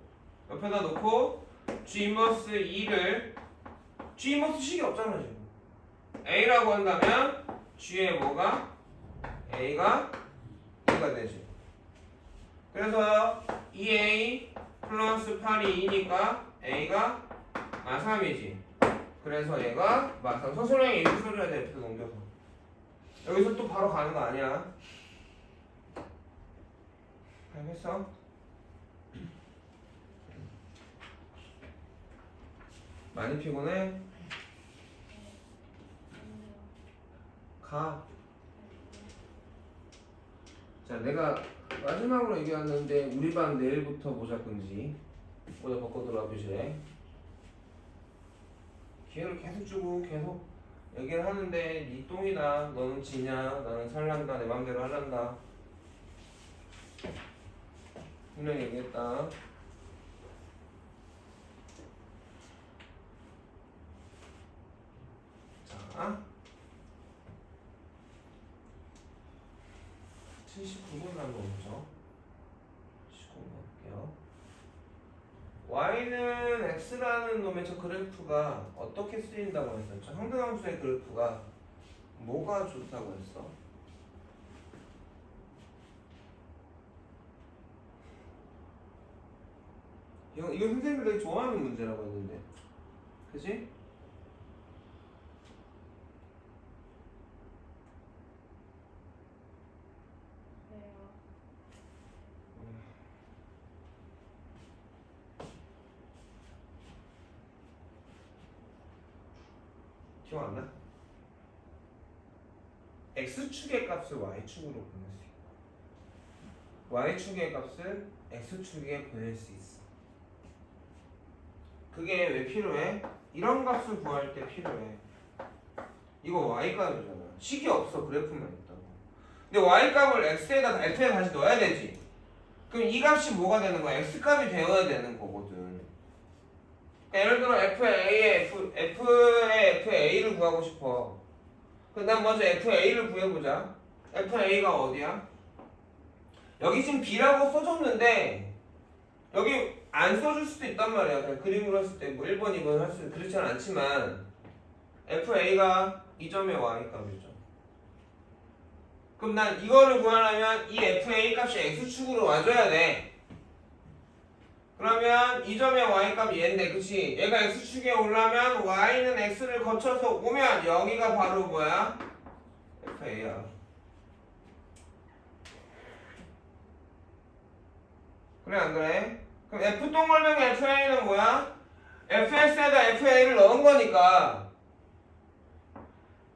옆에다 놓고 G 인버스 2를 G 인버스 식이 없잖아 지금. A라고 한다면 G에 뭐가? A가 2가 되지. 그래서 2A 플러스 8이 2니까 A가 3이지. 그래서 얘가 마상 서술형이 이렇게 써줘야 돼. F도 넘겨서. 여기서 또 바로 가는 거 아니야. 알겠어? 많이 피곤해? 가. 자, 내가 마지막으로 얘기하는데 우리 반 내일부터 모자 끈지 모자 벗고 들어와 교실에. 기회를 계속 주고 계속 얘기를 하는데 네 똥이다. 너는 지냐? 나는 살란다. 내 맘대로 할란다. 분명히 얘기했다. 자, 79번 한번 보죠. 79번 볼게요. y는 x라는 놈의 저 그래프가 어떻게 쓰인다고 했었죠? 항등함수의 그래프가 뭐가 좋다고 했어? 이거 선생님이 되게 좋아하는 문제라고 했는데, 그치? 기억 안 나? x축의 값을 y축으로 보낼 수 있고 y축의 값을 x축에 보낼 수 있어. 그게 왜 필요해? 이런 값을 구할 때 필요해. 이거 y값이잖아. 식이 없어. 그래프만 있다고. 근데 y값을 x에 다시 넣어야 되지. 그럼 이 값이 뭐가 되는 거야? x값이 되어야 되는 거거든. 예를 들어 F의 A를 구하고 싶어. 그다음 먼저 FA를 구해보자. FA가 어디야? 여기 지금 B라고 써줬는데 여기 안 써줄 수도 있단 말이야. 그냥 그림으로 했을 때 뭐 1번, 2번 할 수 그렇진 않지만 FA가 이 점의 Y 값이죠. 그럼 난 이거를 구하려면 이 FA 값이 X축으로 와줘야 돼. 그러면 이 점의 Y 값이 얘인데 그치? 얘가 X축에 오려면 Y는 X를 거쳐서 오면 여기가 바로 뭐야? FA야. 그래 안 그래? 그럼 F 동글뱅이 FA는 뭐야? FS에다 FA를 넣은 거니까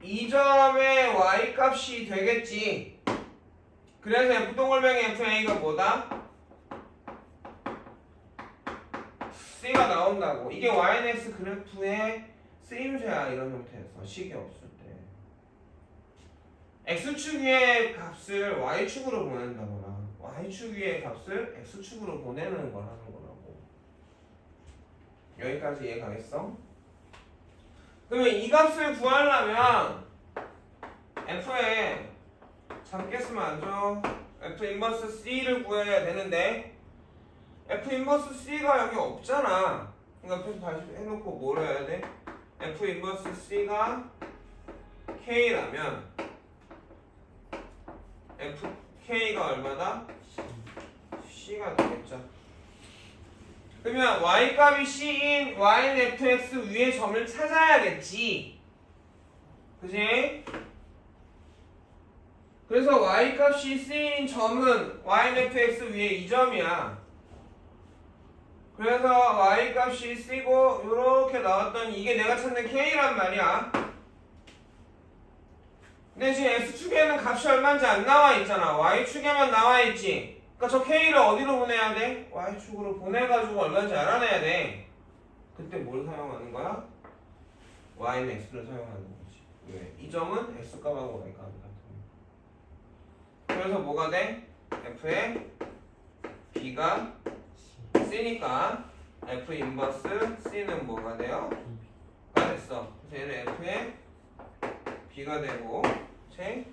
이 점의 Y 값이 되겠지. 그래서 F 동글뱅이 FA가 뭐다? C가 나온다고. 이게 YNX 그래프의 쓰임새야. 이런 형태에서 식이 없을 때 X축 위의 값을 Y축으로 보낸다거나 Y축 위의 값을 X축으로 보내는 거라는 거라고. 여기까지 이해 가겠어? 그러면 이 값을 구하려면 F에 잠깐 쓰면 안 줘. F 인버스 C를 구해야 되는데 F 인버스 C가 여기 없잖아. 그러니까 앞에서 다시 해놓고 뭘 해야 돼? F 인버스 C가 K라면 F K가 얼마다? C가 되겠죠. 그러면 Y 값이 C인 Y는 FX 위의 점을 찾아야겠지. 그지? 그래서 Y 값이 C인 점은 Y는 FX 위에 이 점이야. 그래서 Y 값이 C고 요렇게 나왔던 이게 내가 찾는 K란 말이야. 근데 지금 X축에는 값이 얼마인지 안 나와 있잖아. Y축에만 나와 있지. 그러니까 저 K를 어디로 보내야 돼? Y축으로 보내가지고 얼마인지 알아내야 돼. 그때 뭘 사용하는 거야? Y는 X를 사용하는 거지. 왜? 이 점은 X값하고 Y값이 같은. 그래서 뭐가 돼? F에 B가 C니까 F 인버스 C는 뭐가 돼요? 가 됐어. 그래서 얘는 F에 B가 되고, 그치?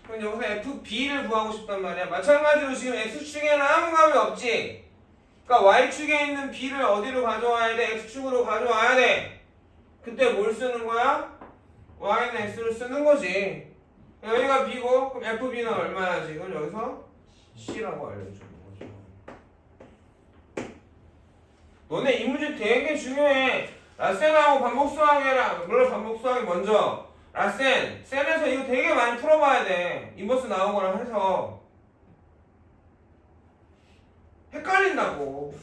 그럼 여기서 FB를 구하고 싶단 말이야. 마찬가지로 지금 X축에는 아무 값이 없지. 그러니까 Y축에 있는 B를 어디로 가져와야 돼? X축으로 가져와야 돼. 그때 뭘 쓰는 거야? Y는 X를 쓰는 거지. 여기가 B고 그럼 FB는 얼마야 지금? 여기서 C라고 알려주는 거죠. 너네 이 문제 되게 중요해. 라센하고 반복수학이랑 물론 반복수학이 먼저. 라센, 센에서 이거 되게 많이 풀어봐야 돼. 인버스 나오거나 해서 헷갈린다고.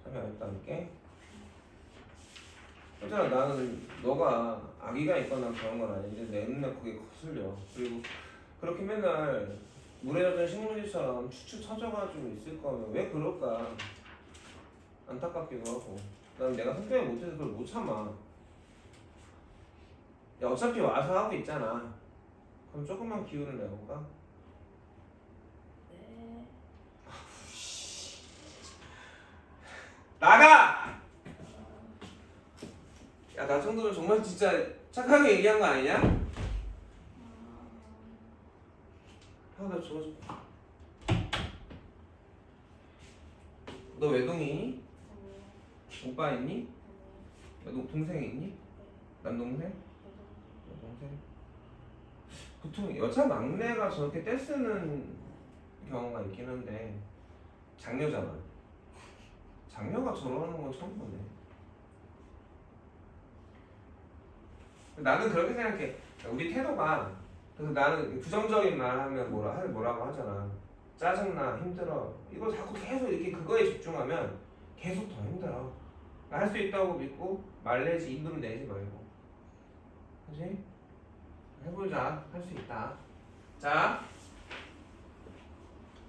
잠깐 여기다 할게. 괜찮아. 나는 너가 아기가 있거나 그런 건 아닌데 맨날 그게 거슬려. 그리고 그렇게 맨날 물에 젖은 식물지처럼 축축 처져가지고 있을 거면 왜 그럴까 안타깝기도 하고. 난 내가 성격이 못해서 그걸 못 참아. 야 어차피 와서 하고 있잖아. 그럼 조금만 기운을 내볼까? 네. 나가! 야 나 정도면 정말 진짜 착하게 얘기한 거 아니냐? 나 저거 너 외동이니? 오빠 있니? 동생 있니? 남동생? 여동생? 보통 여자 막내가 저렇게 떼쓰는 경우가 있긴 한데 장녀잖아. 장녀가 저러는 건 처음 보네. 나는 그렇게 생각해. 우리 태도가 그래서 나는 부정적인 말 하면 뭐라고 하잖아. 짜증나, 힘들어. 이거 자꾸 계속 이렇게 그거에 집중하면 계속 더 힘들어. 할 수 있다고 믿고 말내지 입으로 내지 말고. 그치? 해보자. 할 수 있다. 자,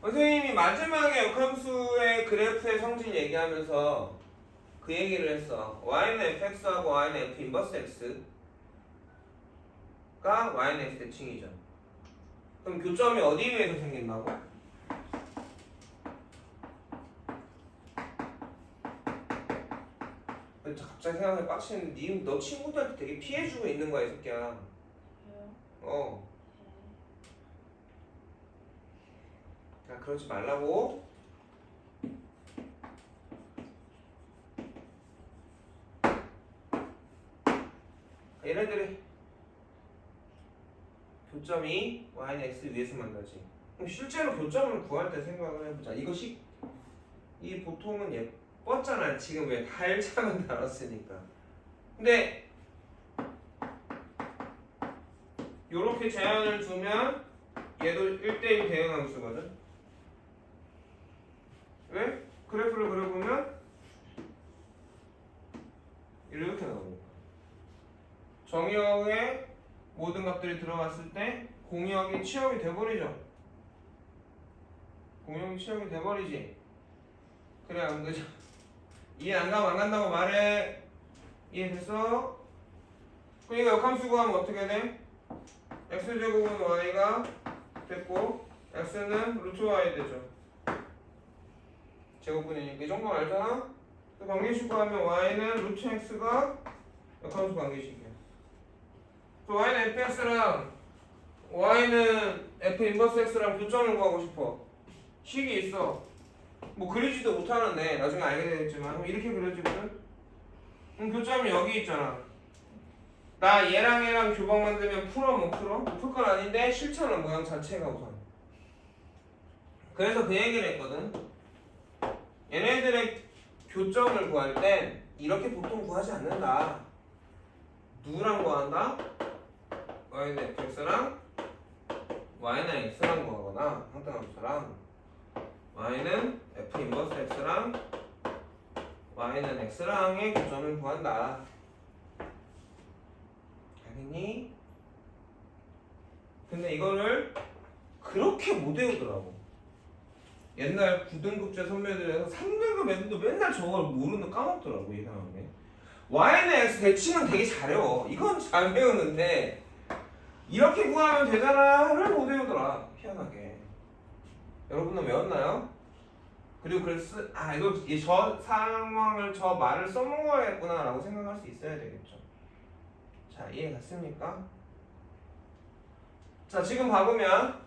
선생님이 마지막에 역함수의 그래프의 성질 얘기하면서 그 얘기를 했어. y는 fx하고 y는 f 인버스 x가 y는 x 대칭이죠. 그럼 교점이 어디 위에서 생긴다고? 갑자기 생각해 빡치는데 너 친구들한테 되게 피해주고 있는 거야 이 새끼야. 왜요? 어. 야 그러지 말라고. 얘네들이 교점이 y는 x 위에서 만나지. 그럼 실제로 교점을 구할 때 생각을 해보자. 이것이 이 보통은 예뻤잖아. 지금 왜 달짝은 달았으니까. 근데 요렇게 제한을 두면 얘도 1대1 대응함수거든. 왜? 그래프를 그려보면 이렇게 나오니까 정의역에 모든 값들이 들어갔을 때 공역이 치역이 돼버리죠. 공역이 치역이 돼버리지. 그래 안 되죠. 이해 안 가면 안 간다고 말해. 이해됐어? 그러니까 역함수 구하면 어떻게 돼? x제곱은 y가 됐고 x는 루트 y 되죠. 제곱분이니까 이 정도 알잖아? 그 관계식 구하면 y는 루트 x가 역함수 관계식이야. 그 y는 fx랑 y는 f 인버스 x랑 교점을 구하고 싶어. 식이 있어. 뭐 그리지도 못하는데 나중에 알게 되겠지만 이렇게 그려지거든? 그럼 교점이 여기 있잖아. 나 얘랑 교방 만들면 풀어 못 풀어? 풀 건 아닌데 실천은 모양 자체가 우선. 그래서 그 얘기를 했거든. 얘네들의 교점을 구할 땐 이렇게 보통 구하지 않는다. 누구랑 구한다? y는 fx랑 y는 x랑 구하거나 상등함수랑 y는 f 인버스 x랑 y는 x랑의 교점을 구한다. 알겠니? 근데 이거를 그렇게 못 외우더라고. 옛날 9등급제 선배들에서 3등급 애들도 맨날 저걸 모르는 까먹더라고. 이상하게 y는 x 대칭은 되게 잘 외워. 이건 잘 외우는데 이렇게 구하면 되잖아를 못 외우더라. 희한하게. 여러분은 외웠나요? 그리고 그래서 이거 저 상황을 저 말을 써먹어야겠구나 라고 생각할 수 있어야 되겠죠. 자, 이해 갔습니까? 자, 지금 봐보면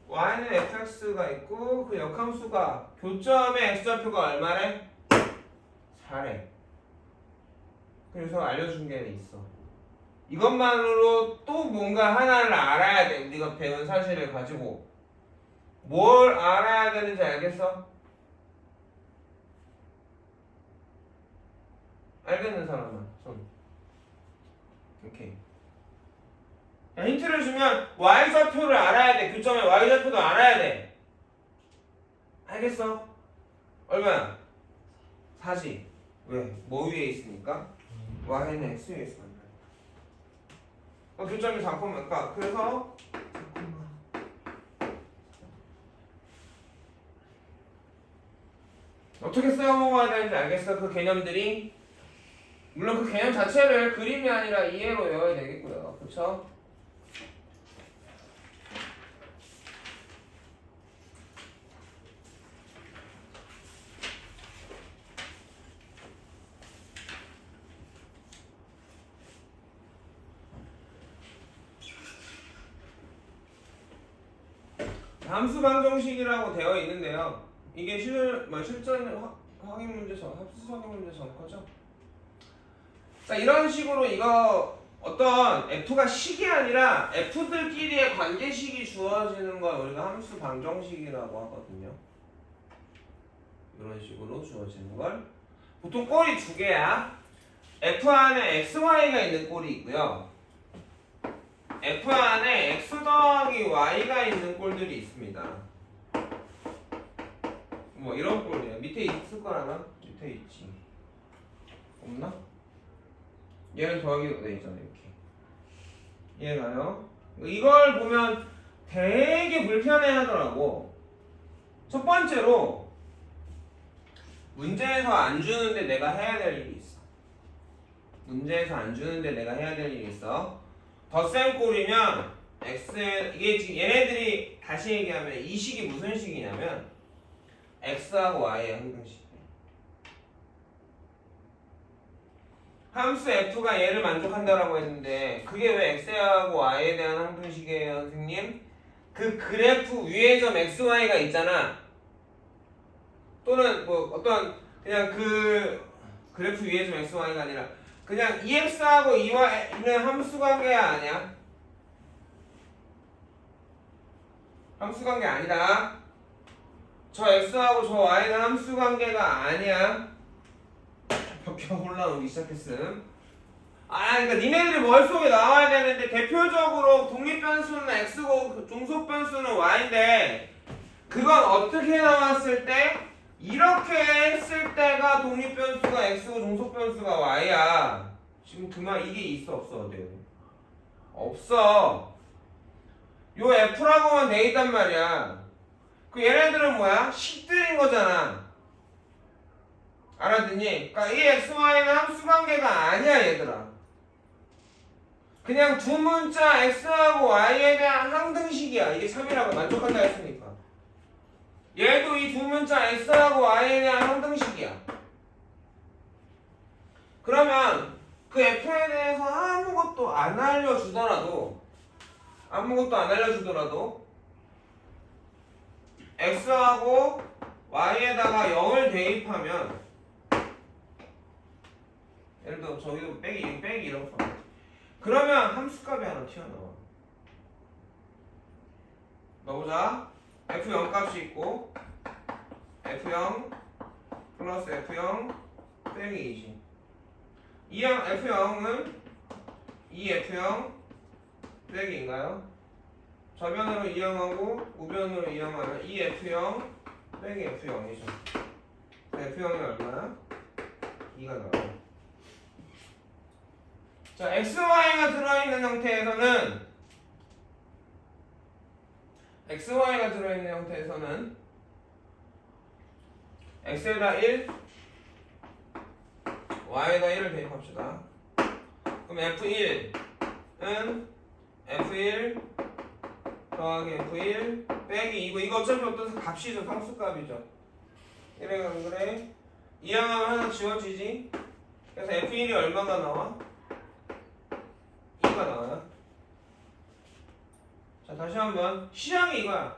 y는 fx가 있고 그 역함수가 교점의 x좌표가 얼마래? 4래. 그래서 알려준 게 있어. 이것만으로 또 뭔가 하나를 알아야 돼. 우리가 배운 사실을 가지고 뭘 알아야 되는지 알겠어? 알겠는 사람은 손. 오케이. 야, 힌트를 주면 y좌표를 알아야 돼. 교점의 y좌표도 알아야 돼. 알겠어? 얼마야? 4지. 왜? 뭐 위에 있으니까? y는 x 위에 있으니까. 교점이 4,니까 그래서 어떻게 써먹어야 되는지 알겠어? 그 개념들이. 물론 그 개념 자체를 그림이 아니라 이해로 외워야 되겠고요. 그쵸? 함수 방정식이라고 되어 있는데요. 이게 실전 확인 문제점, 합수 확인 문제점 거죠? 자, 이런 식으로 이거 어떤 f가 식이 아니라 f들끼리의 관계식이 주어지는 걸 우리가 함수 방정식이라고 하거든요. 이런 식으로 주어지는 걸 보통 꼴이 두 개야. f 안에 xy가 있는 꼴이 있고요. f 안에 x 더하기 y가 있는 꼴들이 있습니다. 뭐 이런 꼴이에요. 밑에 있을 거라나? 밑에 있지. 없나? 얘는 더하기로 돼 있잖아. 이렇게. 이해가요? 이걸 보면 되게 불편해 하더라고. 첫 번째로 문제에서 안 주는데 내가 해야 될 일이 있어. 문제에서 안 주는데 내가 해야 될 일이 있어. 덧셈 꼴이면 이게 지금 얘네들이 다시 얘기하면 이 식이 무슨 식이냐면 x하고 y의 항등식. 함수 f가 얘를 만족한다라고 했는데 그게 왜 x하고 y에 대한 항등식이에요, 선생님? 그 그래프 위에 점 xy가 있잖아. 또는 뭐 어떤 그냥 그 그래프 위에 점 xy가 아니라 그냥 ex하고 ey는 함수 관계야 아니야? 함수 관계 아니다. 저 x하고 저 y는 함수 관계가 아니야. 벽에 올라오기 시작했음. 그러니까 니네들이 머릿속에 나와야 되는데 대표적으로 독립변수는 x고 종속변수는 y인데 그건 어떻게 나왔을 때 이렇게 했을 때가 독립변수가 x고 종속변수가 y야. 지금 그만 이게 있어 없어 어때요? 없어. 요 f라고만 돼 있단 말이야. 그 얘네들은 뭐야? 식들인 거잖아. 알아듣니? 그러니까 이 xy는 함수 관계가 아니야 얘들아. 그냥 두 문자 x하고 y에 대한 항등식이야. 이게 3이라고 만족한다 했으니까. 얘도 이 두 문자 x하고 y에 대한 항등식이야. 그러면 그 f에 대해서 아무것도 안 알려주더라도 x하고 y에다가 0을 대입하면 예를 들어 저기도 빼기 이런 거 그러면 함수값이 하나 튀어나와. 넣어보자. f0 값이 있고 f0 플러스 f0 빼기 2지. f0은 2f0 빼기인가요? 저변으로 이항하고 우변으로 이항하면 2f0 빼기 f0이죠. f0이 얼마야? 2가 나와요. 자, xy가 들어있는 형태에서는 x에다 1, y에다 1을 대입합시다. 그럼 f1은 f1 더하기 f1 빼기 2고 이거 어차피 어떤 값이죠. 상수값이죠. 이래가 안 그래? 이항하면 하나 지워지지. 그래서 f1이 얼마가 나와? 2가 나와요. 자, 다시 한번 시향이 이거야.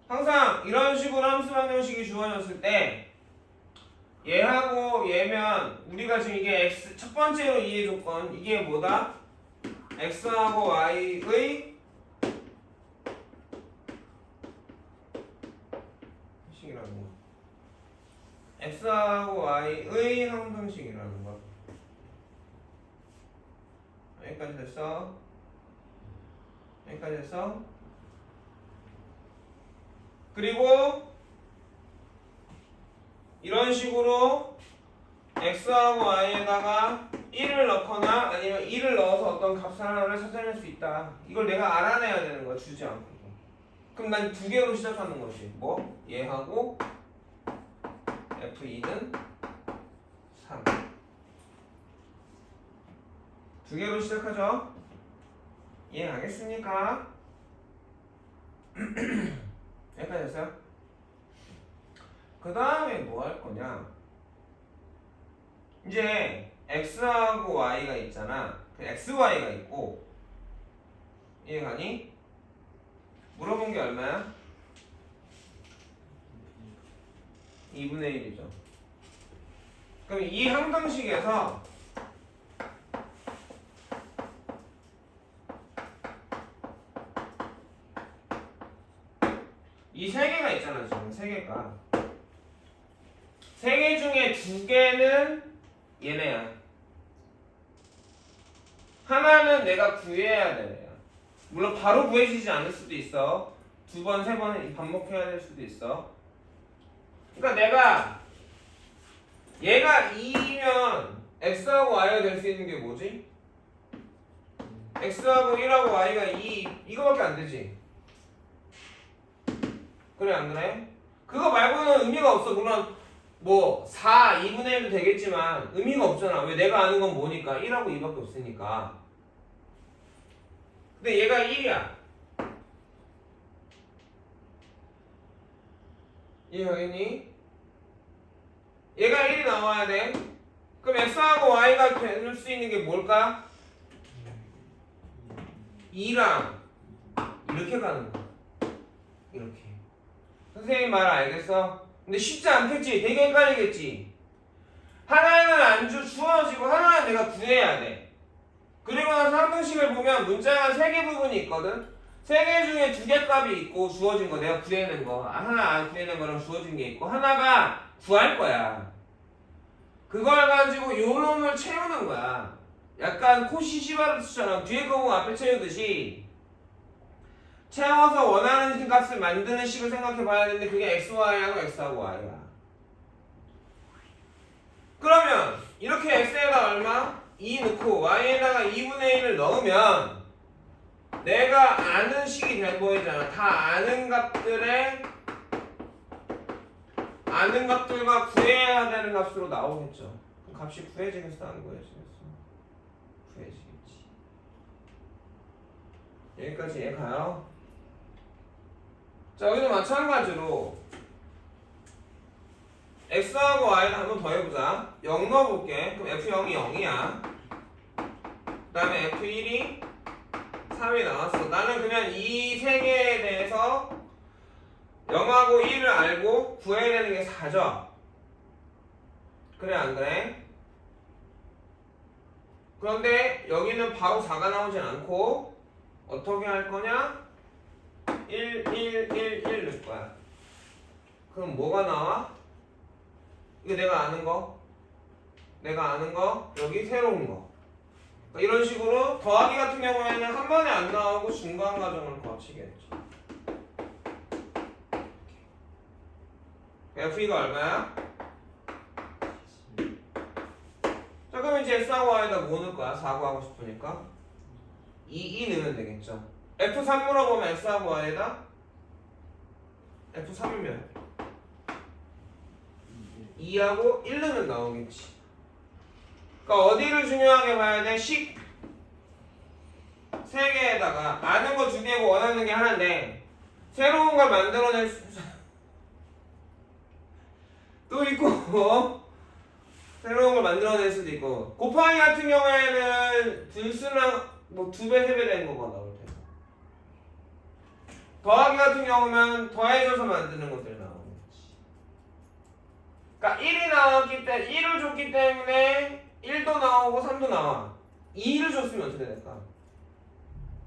항상 이런 식으로 함수 방정식이 주어졌을 때 얘하고 얘면 우리가 지금 이게 x 첫 번째로 이해 조건 이게 뭐다? x하고 y의 식이라는 거. x하고 y의 항등식이라는 거. 여기까지 됐어? 여기까지 됐어? 그리고 이런 식으로 x하고 y에다가 1을 넣거나 아니면 2를 넣어서 어떤 값 하나를 찾아낼 수 있다. 이걸 내가 알아내야 되는 거야. 주지 않고. 그럼 난 두 개로 시작하는 거지. 뭐? 얘하고 f2는 3. 두 개로 시작하죠. 이해하겠습니까? 여기까지 됐어요? 그 다음에 뭐 할 거냐? 이제 x하고 y가 있잖아. 그 xy가 있고 이해가니? 물어본 게 얼마야? 2분의 1이죠. 그럼 이 항등식에서 이 세 개가 있잖아. 지금 세 개가. 세 개 중에 두 개는 얘네야. 하나는 내가 구해야 돼. 물론 바로 구해지지 않을 수도 있어. 두 번, 세 번 반복해야 될 수도 있어. 그러니까 내가 얘가 2면 x하고 y가 될 수 있는 게 뭐지? x하고 1하고 y가 2 이거밖에 안 되지. 그래 안 그래? 그거 말고는 의미가 없어. 물론 뭐 4, 2분의 1도 되겠지만 의미가 없잖아. 왜? 내가 아는 건 뭐니까 1하고 2밖에 없으니까. 근데 얘가 1이야. 이해하겠니? 얘가 1이 나와야 돼. 그럼 x하고 y가 될 수 있는 게 뭘까? 2랑 이렇게 가는 거야. 이렇게. 선생님 말 알겠어? 근데 쉽지 않겠지? 되게 헷갈리겠지? 하나는 안 주어지고 하나는 내가 구해야 돼. 그리고 나서 항등식을 보면 문자가 3개 부분이 있거든? 3개 중에 2개 값이 있고 주어진 거 내가 구해낸 거 하나 안 구해낸 거랑 주어진 게 있고 하나가 구할 거야. 그걸 가지고 요 놈을 채우는 거야. 약간 코시시바르트처럼 뒤에 거 보고 앞에 채우듯이 채워서 원하는 값을 만드는 식을 생각해 봐야 되는데 그게 xy하고 x하고 y야. 그러면 이렇게 x에다 얼마? 2 넣고 y에다가 2분의 1을 넣으면 내가 아는 식이 돼 보이잖아. 다 아는 값들과 구해야 되는 값으로 나오겠죠. 그럼 값이 구해지겠어 안 구해지겠어? 구해지겠지. 여기까지 이해 가요? 자 여기도 마찬가지로 x하고 y를 한 번 더 해보자. 0 넣어볼게. 그럼 f0이 0이야. 그 다음에 f1이 3이 나왔어. 나는 그냥 이 세 개에 대해서 0하고 1을 알고 구해야 되는 게 4죠. 그래 안 그래? 그런데 여기는 바로 4가 나오진 않고 어떻게 할 거냐? 1, 1, 1, 1 넣을 거야. 그럼 뭐가 나와? 이거 내가 아는 거 여기 새로운 거. 그러니까 이런 식으로 더하기 같은 경우에는 한 번에 안 나오고 중간 과정을 거치겠죠. F2가 얼마야? 자 그럼 이제 X하고 Y에다 뭐 넣을 거야? 4 구하고 싶으니까 2 넣으면 되겠죠. F3 물어보면 X하고 Y에다 F3이면 2하고 1 넣으면 나오겠지. 그러니까 어디를 중요하게 봐야 돼? 식 3개에다가 아는 거 2개고 원하는 게 하나인데 새로운 걸 만들어낼 수 또 있고 새로운 걸 만들어낼 수도 있고 곱하기 같은 경우에는 들수랑 뭐 2배, 3배 되는 거가 나올 테고 더하기 같은 경우면 더해져서 만드는 것들이 나오겠지. 그러니까 1이 나왔기 때문에 1을 줬기 때문에 1도 나오고 3도 나와. 2를 줬으면 어떻게 될까?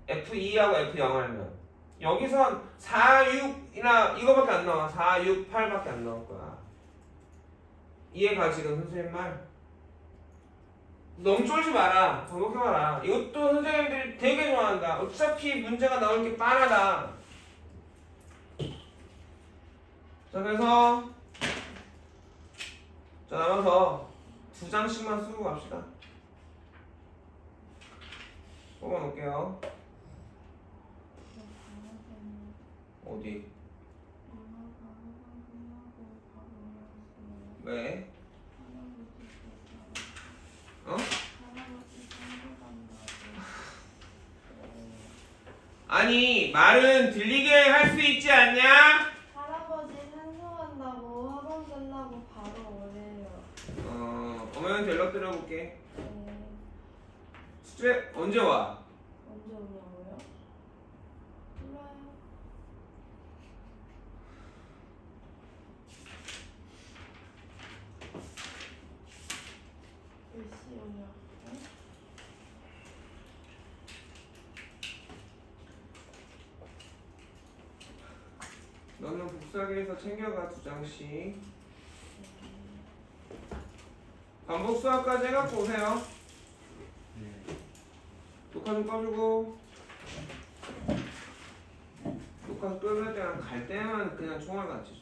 F2하고 F0 하면 여기선 4, 6이나 이거밖에 안 나와. 4, 6, 8밖에 안 나올 거야. 이해가 지금 선생님 말? 너무 쫄지 마라. 반복해봐라. 이것도 선생님들이 되게 좋아한다. 어차피 문제가 나올 게 뻔하다. 자 그래서 자 남아서 2장씩만 쓰고 갑시다. 뽑아놓을게요. 어디? 왜? 어? 아니 말은 들리게 할 수 있지 않냐? 할아버지 산소한다고 학원 끝나고 바로 오래요. 어머니한테 연락 드려볼게. 네. 숙제 언제 와? 언제 오냐고요? 몰라요. 몇 시 오냐고? 너는 복사기에서 챙겨가 2장씩. 반복 수학까지 해갖고 오세요. 네. 녹화 좀 꺼주고. 녹화 끄면 때랑 갈 때만 그냥 총알 같이 줘.